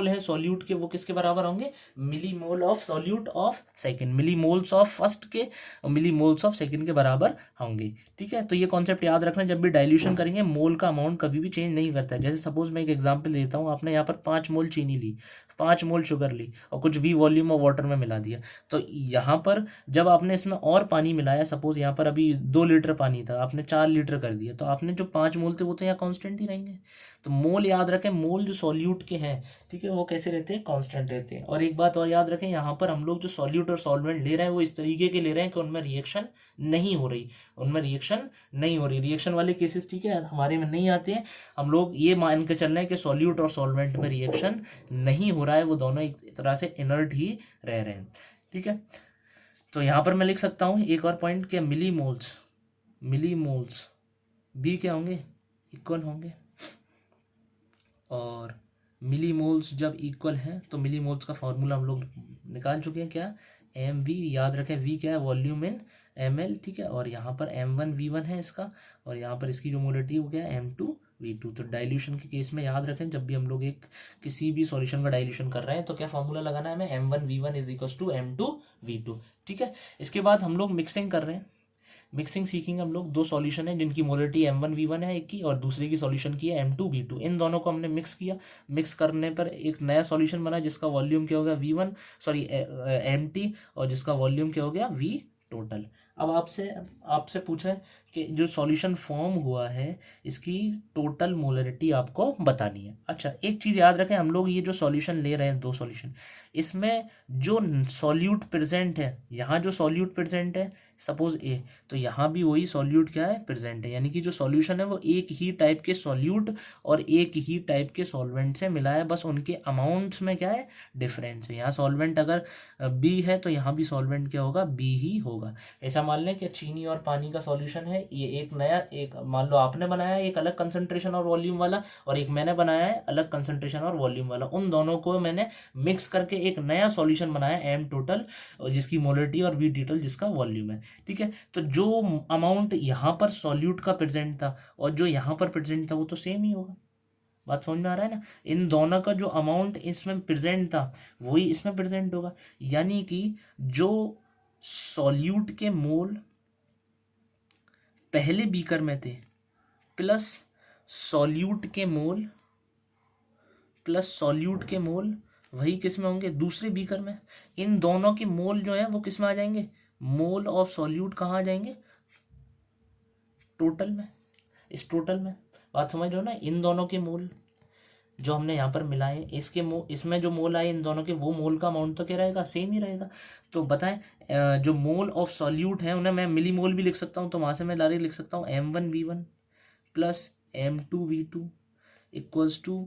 है सॉल्यूट के, वो किसके बराबर होंगे, milli mole of solute of second, milli moles of first के मिली मोल्स ऑफ सेकंड के बराबर होंगे। ठीक है। तो ये कॉन्सेप्ट याद रखना, जब भी डाइल्यूशन करेंगे मोल का अमाउंट कभी भी चेंज नहीं करता है। जैसे सपोज मैं एक एग्जाम्पल देता हूँ, आपने यहाँ पर 5 मोल चीनी ली, 5 मोल शुगर ली, और कुछ भी वॉल्यूम ऑफ वाटर में मिला दिया। तो यहाँ पर जब आपने इसमें और पानी मिलाया, सपोज यहाँ पर अभी 2 लीटर पानी था, आपने 4 लीटर कर दिया, तो आपने जो 5 मोल थे वो तो यहाँ कांस्टेंट ही रहेंगे। तो मोल याद रखें, मोल जो सॉल्यूट के हैं, ठीक है, वो कैसे रहते हैं, कांस्टेंट रहते हैं। और एक बात और याद रखें, यहाँ पर हम लोग जो सॉल्यूट और सॉल्वेंट ले रहे हैं वो इस तरीके के ले रहे हैं कि उनमें रिएक्शन नहीं हो रही, रिएक्शन वाले केसेस, ठीक है, हमारे में नहीं आते हैं। हम लोग ये मान के चल रहे हैं कि सॉल्यूट और सॉल्वेंट में रिएक्शन नहीं हो रहा है, वो दोनों एक तरह से इनर्ट ही रह रहे हैं। ठीक है। तो यहाँ पर मैं लिख सकता हूँ एक और पॉइंट, क्या मिली मोल्स भी क्या होंगे, इक्वल होंगे। और मिली मोल्स जब इक्वल हैं तो मिली मोल्स का फॉर्मूला हम लोग निकाल चुके हैं, क्या, एम वी। याद रखें वी क्या है, वॉल्यूम इन ml। ठीक है। और यहाँ पर m1 v1 है इसका, और यहाँ पर इसकी जो मोलरिटी हो गया m2 v2। तो डाइल्यूशन के केस में याद रखें, जब भी हम लोग एक किसी भी सॉल्यूशन का डाइल्यूशन कर रहे हैं तो क्या फॉर्मूला लगाना है हमें, m1 v1 is equal to m2 v2। ठीक है। इसके बाद हम लोग मिक्सिंग कर रहे हैं, मिक्सिंग सीखेंगे हम लोग। 2 सॉल्यूशन है जिनकी मोलरिटी m1 v1 है एक की, और दूसरे की सॉल्यूशन की है m2 v2। इन दोनों को हमने मिक्स किया, मिक्स करने पर एक नया सॉल्यूशन बना जिसका वॉल्यूम क्या हो गया, mt, और जिसका वॉल्यूम क्या हो गया, v टोटल। अब आपसे पूछा है कि जो सॉल्यूशन फॉर्म हुआ है इसकी टोटल मोलरिटी आपको बतानी है। अच्छा, एक चीज़ याद रखें, हम लोग ये जो सॉल्यूशन ले रहे हैं, 2 सॉल्यूशन, इसमें जो सॉल्यूट प्रेजेंट है, यहाँ जो सॉल्यूट प्रेजेंट है सपोज ए, तो यहाँ भी वही सॉल्यूट क्या है, प्रेजेंट है। यानी कि जो सॉल्यूशन है वो एक ही टाइप के सॉल्यूट और एक ही टाइप के सॉल्वेंट से मिला है, बस उनके अमाउंट्स में क्या है, डिफरेंस है। यहाँ सॉल्वेंट अगर बी है तो यहाँ भी सॉल्वेंट क्या होगा, बी ही होगा। ऐसा मान लें कि चीनी और पानी का सॉल्यूशन है, ये एक मान लो आपने बनाया है एक अलग कंसंट्रेशन और वॉल्यूम वाला, और एक मैंने बनाया है अलग कंसंट्रेशन और वॉल्यूम वाला। उन दोनों को मैंने मिक्स करके एक नया सॉल्यूशन बनाया एम टोटल, जिसकी मोलरिटी, और वी टोटल जिसका वॉल्यूम है। ठीक है। तो जो अमाउंट यहाँ पर सॉल्यूट का प्रेजेंट था और जो यहाँ पर प्रेजेंट था वो तो सेम ही होगा। बात समझ में आ रहा है ना। इन दोनों का जो अमाउंट इसमें प्रेजेंट था वही इसमें प्रेजेंट होगा। यानी कि जो सॉल्यूट के मोल पहले बीकर में थे प्लस सॉल्यूट के मोल वही किस में होंगे, दूसरे बीकर में। इन दोनों के मोल जो है वो किस में आ जाएंगे, मोल ऑफ सॉल्यूट कहाँ आ जाएंगे, टोटल में, इस टोटल में। बात समझ रहे हो ना, इन दोनों के मोल जो हमने यहाँ पर मिलाए, इसके इसमें जो मोल आए इन दोनों के, वो मोल का अमाउंट तो क्या रहेगा, सेम ही रहेगा। तो बताएं, जो मोल ऑफ सॉल्यूट है उन्हें मैं मिली मोल भी लिख सकता हूँ, तो वहाँ से मैं डायरेक्ट लिख सकता हूँ M1V1 plus M2V2 equals to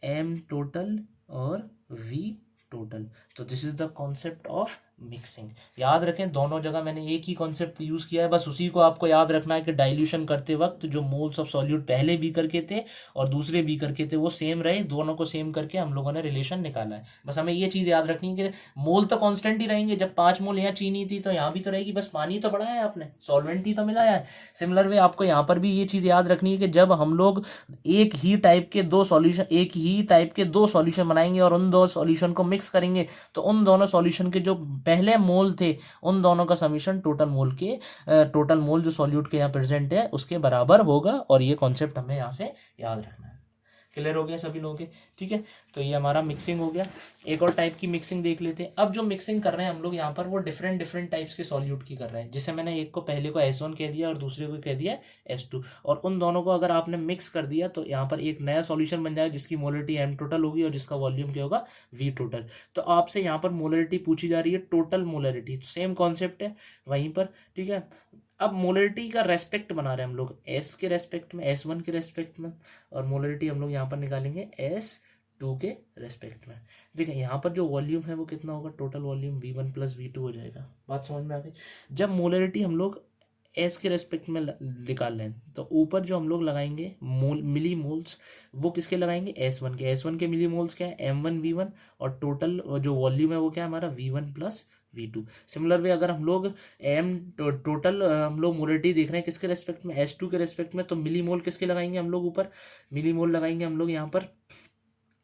M total और V टोटल। तो this is the concept of mixing. याद रखें, दोनों जगह मैंने एक ही कॉन्सेप्ट यूज किया है, बस उसी को आपको याद रखना है कि डाइल्यूशन करते वक्त जो मोल्स ऑफ सॉल्यूट पहले बीकर के थे और दूसरे बीकर के थे वो सेम रहे, दोनों को सेम करके हम लोगों ने रिलेशन निकाला है। बस हमें ये चीज़ याद रखनी है कि मोल तो कांस्टेंट ही रहेंगे, जब 5 मोल यहाँ चीनी थी तो यहाँ भी तो रहेगी, बस पानी तो बढ़ाया है आपने, सॉल्वेंट ही तो मिलाया है। सिमिलर वे आपको यहाँ पर भी ये चीज़ याद रखनी है कि जब हम लोग एक ही टाइप के दो सॉल्यूशन बनाएंगे और उन दो सॉल्यूशन को मिक्स करेंगे, तो उन दोनों सॉल्यूशन के जो पहले मोल थे उन दोनों का समीशन टोटल मोल जो सॉल्यूट के यहाँ प्रेजेंट है उसके बराबर होगा। और ये कॉन्सेप्ट हमें यहाँ से याद रखना है। क्लियर हो गया सभी लोगों के, ठीक है। तो ये हमारा मिक्सिंग हो गया। एक और टाइप की मिक्सिंग देख लेते हैं। अब जो मिक्सिंग कर रहे हैं हम लोग यहाँ पर वो डिफरेंट टाइप्स के सॉल्यूट की कर रहे हैं। जैसे मैंने एक को पहले को S1 कह दिया और दूसरे को कह दिया S2, और उन दोनों को अगर आपने मिक्स कर दिया तो यहाँ पर एक नया सॉल्यूशन बन जाएगा जिसकी मोलरिटी M टोटल होगी और जिसका वॉल्यूम क्या होगा, V टोटल। तो आपसे यहाँ पर मोलरिटी पूछी जा रही है, टोटल मोलरिटी, सेम कॉन्सेप्ट है वहीं पर, ठीक है। अब मोलरिटी का रेस्पेक्ट बना रहे हैं हम लोग S के रेस्पेक्ट में, S1 के रेस्पेक्ट में, और मोलरिटी हम लोग यहाँ पर निकालेंगे S2 के रेस्पेक्ट में। देखिए यहाँ पर जो वॉल्यूम है वो कितना होगा, total volume V1 plus V2 हो जाएगा। बात समझ में आ गई। जब मोलरिटी हम लोग S के रेस्पेक्ट में निकाल लें तो ऊपर जो हम लोग लगाएंगे मिली मोल्स, वो किसके लगाएंगे, S1 के मिली मोल्स क्या है, M1V1, और टोटल जो वॉल्यूम है वो क्या है हमारा, V1 plus V2। Similar way अगर हम लोग टोटल हम लोग मोलरिटी देख रहे हैं किसके रेस्पेक्ट में, S2 के रेस्पेक्ट में, तो मिली मोल किसके लगाएंगे हम लोग, ऊपर मिली मोल लगाएंगे हम लोग, यहाँ पर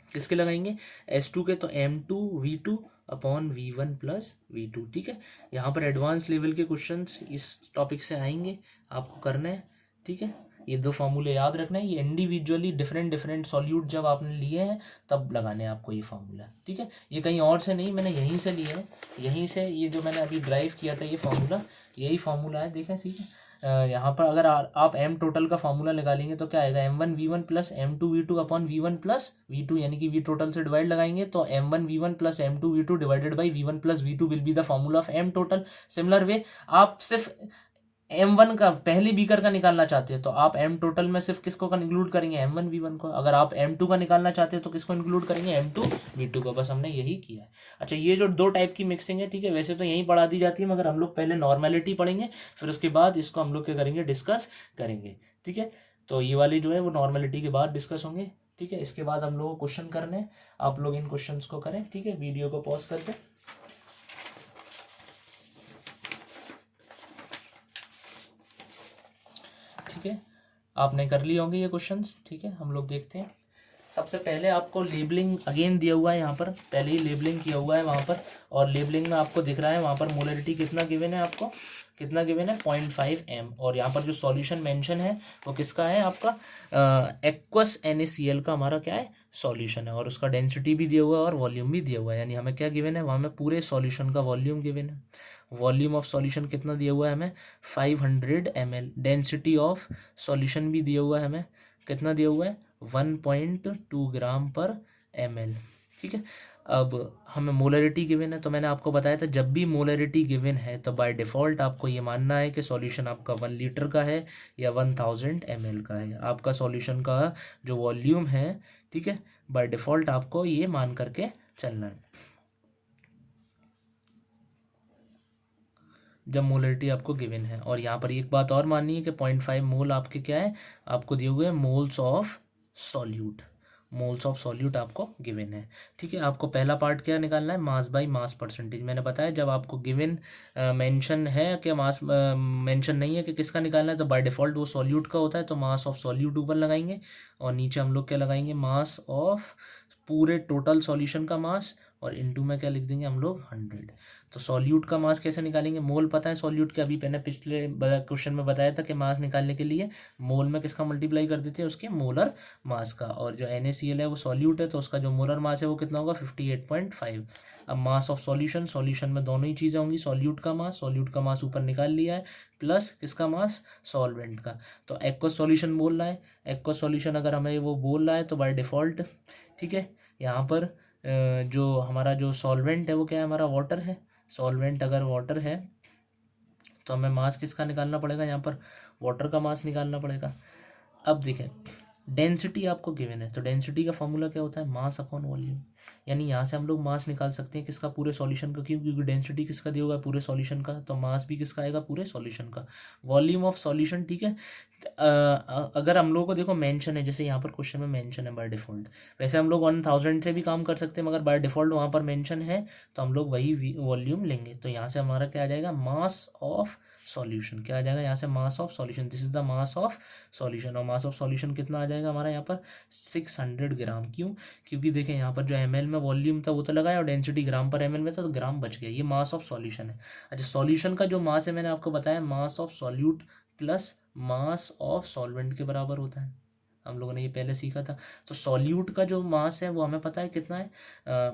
किसके लगाएंगे, S2 के, तो M2V2 upon V1 plus V2, ठीक है। यहाँ पर एडवांस लेवल के क्वेश्चंस इस टॉपिक से आएंगे, आपको करना है, ठीक है। ये दो फार्मूले याद रखना है, ये इंडिविजुअली डिफरेंट सॉल्यूट जब आपने लिए हैं तब लगाने हैं आपको ये फार्मूला, ठीक है। ये कहीं और से नहीं, मैंने यहीं से लिया है, यहीं से ये जो मैंने अभी ड्राइव किया था ये फार्मूला, यही फार्मूला है, देखें सीखें। यहाँ पर अगर आप M टोटल का फार्मूला निकालेंगे तो क्या आएगा, M1V1 plus M2V2 upon V1 plus V2, यानी कि V टोटल से डिवाइड लगाएंगे तो M1V1 plus M2V2 divided by V1 plus V2 will be the formula of M total. Similar way आप सिर्फ M1 का पहले बीकर का निकालना चाहते हैं तो आप M टोटल में सिर्फ किसको का इंक्लूड करेंगे, M1V1 को। अगर आप M2 का निकालना चाहते हैं तो किसको इंक्लूड करेंगे, M2V2 को। बस हमने यही किया है। अच्छा, ये जो दो टाइप की मिक्सिंग है, ठीक है, वैसे तो यहीं पढ़ा दी जाती है, मगर हम लोग पहले नॉर्मेलिटी पढ़ेंगे, फिर उसके बाद इसको हम लोग क्या करेंगे, डिस्कस करेंगे, ठीक है। तो ये वाली जो है वो नॉर्मेलिटी के बाद डिस्कस होंगे, ठीक है। इसके बाद हम लोग को क्वेश्चन करने हैं, आप लोग इन क्वेश्चन को करें, ठीक है, वीडियो को पॉज करके। ठीक है, आपने कर लिए होंगे ये क्वेश्चंस, ठीक है। हम लोग देखते हैं। सबसे पहले आपको लेबलिंग अगेन दिया हुआ है, यहाँ पर पहले ही लेबलिंग किया हुआ है वहाँ पर, और लेबलिंग में आपको दिख रहा है वहाँ पर मोलरिटी कितना गिवन है, आपको कितना गिवन है, 0.5 m, और यहाँ पर जो सॉल्यूशन मेंशन है वो किसका है, आपका एक्वस NaCl का हमारा क्या है, सॉल्यूशन है, और उसका डेंसिटी भी दिया हुआ है और वॉल्यूम भी दिया हुआ है। यानी हमें क्या गिवन है, वहाँ में पूरे सॉल्यूशन का वॉल्यूम गिवन है। वॉल्यूम ऑफ सॉल्यूशन कितना दिया हुआ है हमें, 500 ml। डेंसिटी ऑफ सॉल्यूशन भी दिया हुआ है हमें, कितना दिया हुआ है, 1.2 ग्राम पर ml, ठीक है। अब हमें मोलरिटी गिवन है, तो मैंने आपको बताया था जब भी मोलरिटी गिवन है तो बाय डिफ़ॉल्ट आपको ये मानना है कि सॉल्यूशन आपका 1 लीटर का है या 1000 ml का है। आपका सॉल्यूशन का जो वॉल्यूम है, ठीक है, बाय डिफ़ॉल्ट आपको ये मान करके चलना है जब मोलरिटी आपको गिवन है। और यहाँ पर एक बात और माननी है कि 0.5 मोल आपके क्या है, आपको दिए हुए moles of solute, moles of solute आपको गिवन है, ठीक है। आपको पहला पार्ट क्या निकालना है, मास बाय मास परसेंटेज। मैंने बताया जब आपको गिवन मेंशन है कि मास मेंशन नहीं है कि किसका निकालना है, तो बाय डिफ़ॉल्ट वो सॉल्यूट का होता है, तो मास ऑफ सॉल्यूट ऊपर लगाएंगे और नीचे हम लोग क्या लगाएंगे, मास ऑफ पूरे टोटल सॉल्यूशन का मास, और इनटू में क्या लिख देंगे हम लोग, 100। तो सॉल्यूट का मास कैसे निकालेंगे, मोल पता है सॉल्यूट के, अभी मैंने पिछले क्वेश्चन में बताया था कि मास निकालने के लिए मोल में किसका मल्टीप्लाई कर देते हैं, उसके मोलर मास का। और जो NaCl है वो सॉल्यूट है, तो उसका जो मोलर मास है वो कितना होगा 58.5। अब मास ऑफ सॉल्यूशन, सॉल्यूशन में दोनों ही चीज़ें होंगी, सॉल्यूट का मास ऊपर निकाल लिया है प्लस किसका मास, सॉल्वेंट का। तो एक्वस सॉल्यूशन बोल रहा है, एक्वस सॉल्यूशन अगर हमें वो बोल रहा है तो बाय डिफ़ॉल्ट, ठीक है, यहाँ पर जो हमारा जो सॉल्वेंट है वो क्या है, हमारा वाटर है। सॉल्वेंट अगर वाटर है तो हमें मास किसका निकालना पड़ेगा, यहाँ पर वाटर का मास निकालना पड़ेगा। अब देखें डेंसिटी आपको गिवन है, तो डेंसिटी का फॉर्मूला क्या होता है, मास अपॉन वॉल्यूम। यानी यहाँ से हम लोग मास निकाल सकते हैं किसका, पूरे सॉल्यूशन का, क्योंकि डेंसिटी किसका दिया होगा, पूरे सॉल्यूशन का, तो मास भी किसका आएगा, पूरे सॉल्यूशन का। वॉल्यूम ऑफ सॉल्यूशन, ठीक है। अगर हम लोगों को देखो मेंशन है, जैसे यहाँ पर क्वेश्चन में मेंशन है बाय डिफ़ॉल्ट, वैसे हम लोग 1000 से भी काम कर सकते हैं, मगर बाय डिफ़ॉल्ट वहाँ पर मेंशन है तो हम लोग वही वॉल्यूम लेंगे। तो यहाँ से हमारा क्या आ जाएगा, मास ऑफ सॉल्यूशन, क्या आ जाएगा यहाँ से, mass of solution, this is the mass of solution. और मास ऑफ सॉल्यूशन कितना आ जाएगा हमारा यहाँ पर 600 ग्राम। क्यों, क्योंकि देखें यहाँ पर जो ml में वॉल्यूम था वो तो लगाया और डेंसिटी ग्राम पर ml में था, तो ग्राम बच गया, ये मास ऑफ सॉल्यूशन है। अच्छा, सॉल्यूशन का जो मास है मैंने आपको बताया, mass of solute plus mass of solvent के बराबर होता है, हम लोगों ने ये पहले सीखा था। तो सॉल्यूट का जो मास है वो हमें पता है कितना है,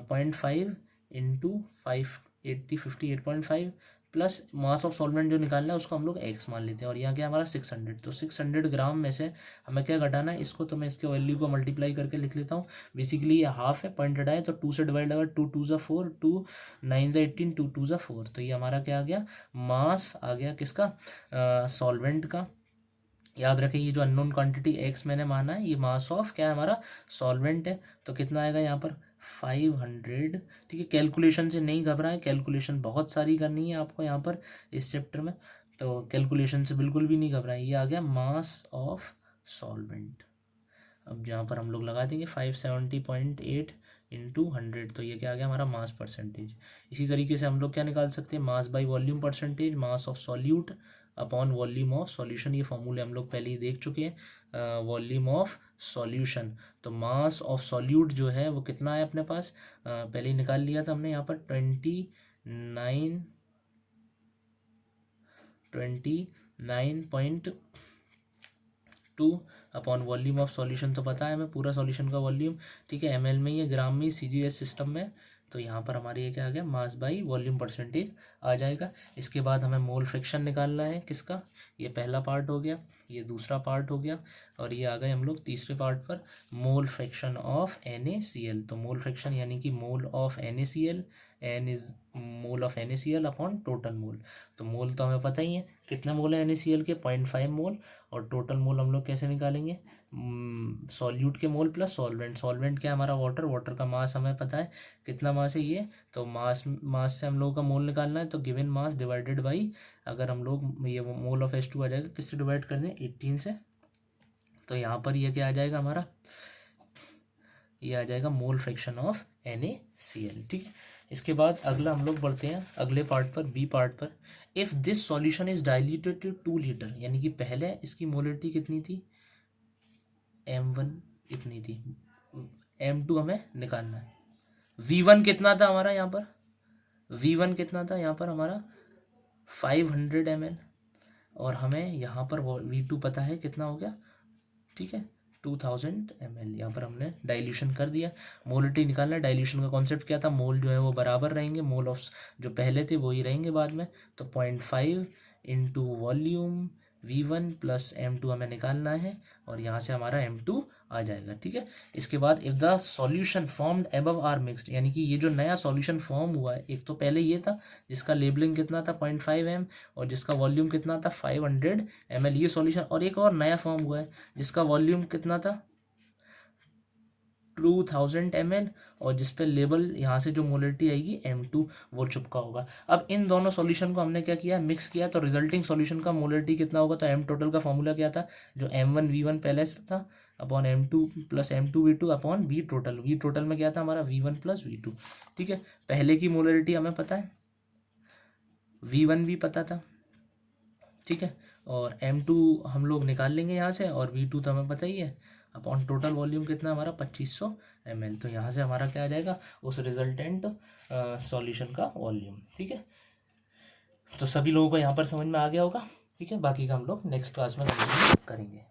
0.5 into 58.5 plus mass of solvent जो निकालना है उसको हम लोग x मान लेते हैं, और यहाँ क्या हमारा 600। तो 600 ग्राम में से हमें क्या घटाना है, इसको तो मैं इसके वैल्यू को मल्टीप्लाई करके लिख लेता हूँ। बेसिकली ये हाफ है, पॉइंट हटाए तो 2 से डिवाइड, अगर 2 2 = 4, 2 9 = 18, 2 2 = 4, तो ये हमारा क्या आ गया, मास आ गया किसका, सॉल्वेंट का। याद रखें ये जो अननोन क्वांटिटी x मैंने माना है, ये मास ऑफ क्या है हमारा, सॉल्वेंट है। तो कितना आएगा यहाँ पर 500, ठीक है। कैलकुलेशन से नहीं घबराएं, कैलकुलेशन बहुत सारी करनी है आपको यहाँ पर इस चैप्टर में, तो कैलकुलेशन से बिल्कुल भी नहीं घबराएं। ये आ गया मास ऑफ सॉल्वेंट। अब जहाँ पर हम लोग लगा देंगे 570.8 इंटू 100, तो ये क्या आ गया हमारा मास परसेंटेज। इसी तरीके से हम लोग क्या निकाल सकते हैं, mass by volume percentage, mass of solute upon volume of solution. ये फॉर्मूले हम लोग पहले ही देख चुके हैं, वॉल्यूम ऑफ सॉल्यूशन। तो मास ऑफ सॉल्यूट जो है वो कितना है अपने पास, पहले ही निकाल लिया था हमने यहाँ पर 29.2 अपॉन वॉल्यूम ऑफ सॉल्यूशन, तो पता है हमें पूरा सॉल्यूशन का वॉल्यूम, ठीक है, ml में, ये ग्राम में, CGS सिस्टम में। तो यहाँ पर हमारे ये क्या आ गया, मास बाई वॉल्यूम परसेंटेज आ जाएगा। इसके बाद हमें मोल फ्रैक्शन निकालना है किसका, ये पहला पार्ट हो गया, ये दूसरा पार्ट हो गया, और ये आ गए हम लोग तीसरे पार्ट पर, मोल फ्रैक्शन ऑफ NaCl। तो मोल फ्रैक्शन यानी कि mole of NaCl, N is mole of NaCl upon total मोल। तो मोल तो हमें पता ही है कितने मोल है NaCl के, 0.5 मोल, और टोटल मोल हम लोग कैसे निकालेंगे, सॉल्यूट के मोल प्लस सॉल्वेंट। सॉल्वेंट क्या है हमारा, वाटर, वाटर का मास हमें पता है कितना मास है ये, तो मास से हम लोगों का मोल निकालना है, तो गिवन मास डिवाइडेड बाई, अगर हम लोग ये मोल ऑफ H2 आ जाएगा, किससे डिवाइड कर दें, 18 से, तो यहाँ पर ये क्या आ जाएगा हमारा, ये आ जाएगा मोल फ्रैक्शन ऑफ NaCl, ठीक है। इसके बाद अगला हम लोग बढ़ते हैं अगले पार्ट पर, बी पार्ट पर। If this solution is diluted to 2 litre, यानी कि पहले इसकी मोलरिटी कितनी थी, M1 इतनी थी, M2 हमें निकालना है। V1 कितना था हमारा यहाँ पर, V1 कितना था यहाँ पर हमारा 500 ml, और हमें यहाँ पर V2 पता है कितना हो गया, ठीक है, 2000 ml। यहाँ पर हमने डाइल्यूशन कर दिया, मोलरिटी निकालना है। डाइल्यूशन का कॉन्सेप्ट क्या था, मोल जो है वो बराबर रहेंगे, मोल ऑफ जो पहले थे वही रहेंगे बाद में। तो 0.5 into volume V1 plus M2 हमें निकालना है, और यहाँ से हमारा M2 आ जाएगा, ठीक है। इसके बाद if the solution formed above are mixed, यानी कि ये जो नया सॉल्यूशन फॉर्म हुआ है, एक तो पहले ये था जिसका लेबलिंग कितना था 0.5 m, और जिसका वॉल्यूम कितना था 500 ml, ये सॉल्यूशन, और एक और नया फॉर्म हुआ है जिसका वॉल्यूम कितना था 2000 ml, और जिस पे लेबल यहाँ से जो मोलरिटी आएगी M2 वो चिपका होगा। अब इन दोनों सॉल्यूशन को हमने क्या किया, मिक्स किया, तो रिजल्टिंग सॉल्यूशन का मोलरिटी कितना होगा, तो M टोटल का फॉर्मूला क्या था, जो M1 V1 पहले से था upon M2 plus M2 V2 upon V total. V total में क्या था हमारा V1 प्लस V2, ठीक है। पहले की मोलरिटी हमें पता है, V1 भी पता था, ठीक है। और M2 हम लोग निकाल लेंगे यहाँ से, और V2 तो हमें पता ही है, अपॉन टोटल वॉल्यूम कितना हमारा 2500 ml। तो यहाँ से हमारा क्या आ जाएगा, उस रिजल्टेंट सॉल्यूशन का वॉल्यूम। ठीक है, तो सभी लोगों को यहाँ पर समझ में आ गया होगा। ठीक है, बाकी का हम लोग नेक्स्ट क्लास में कंटिन्यू करेंगे।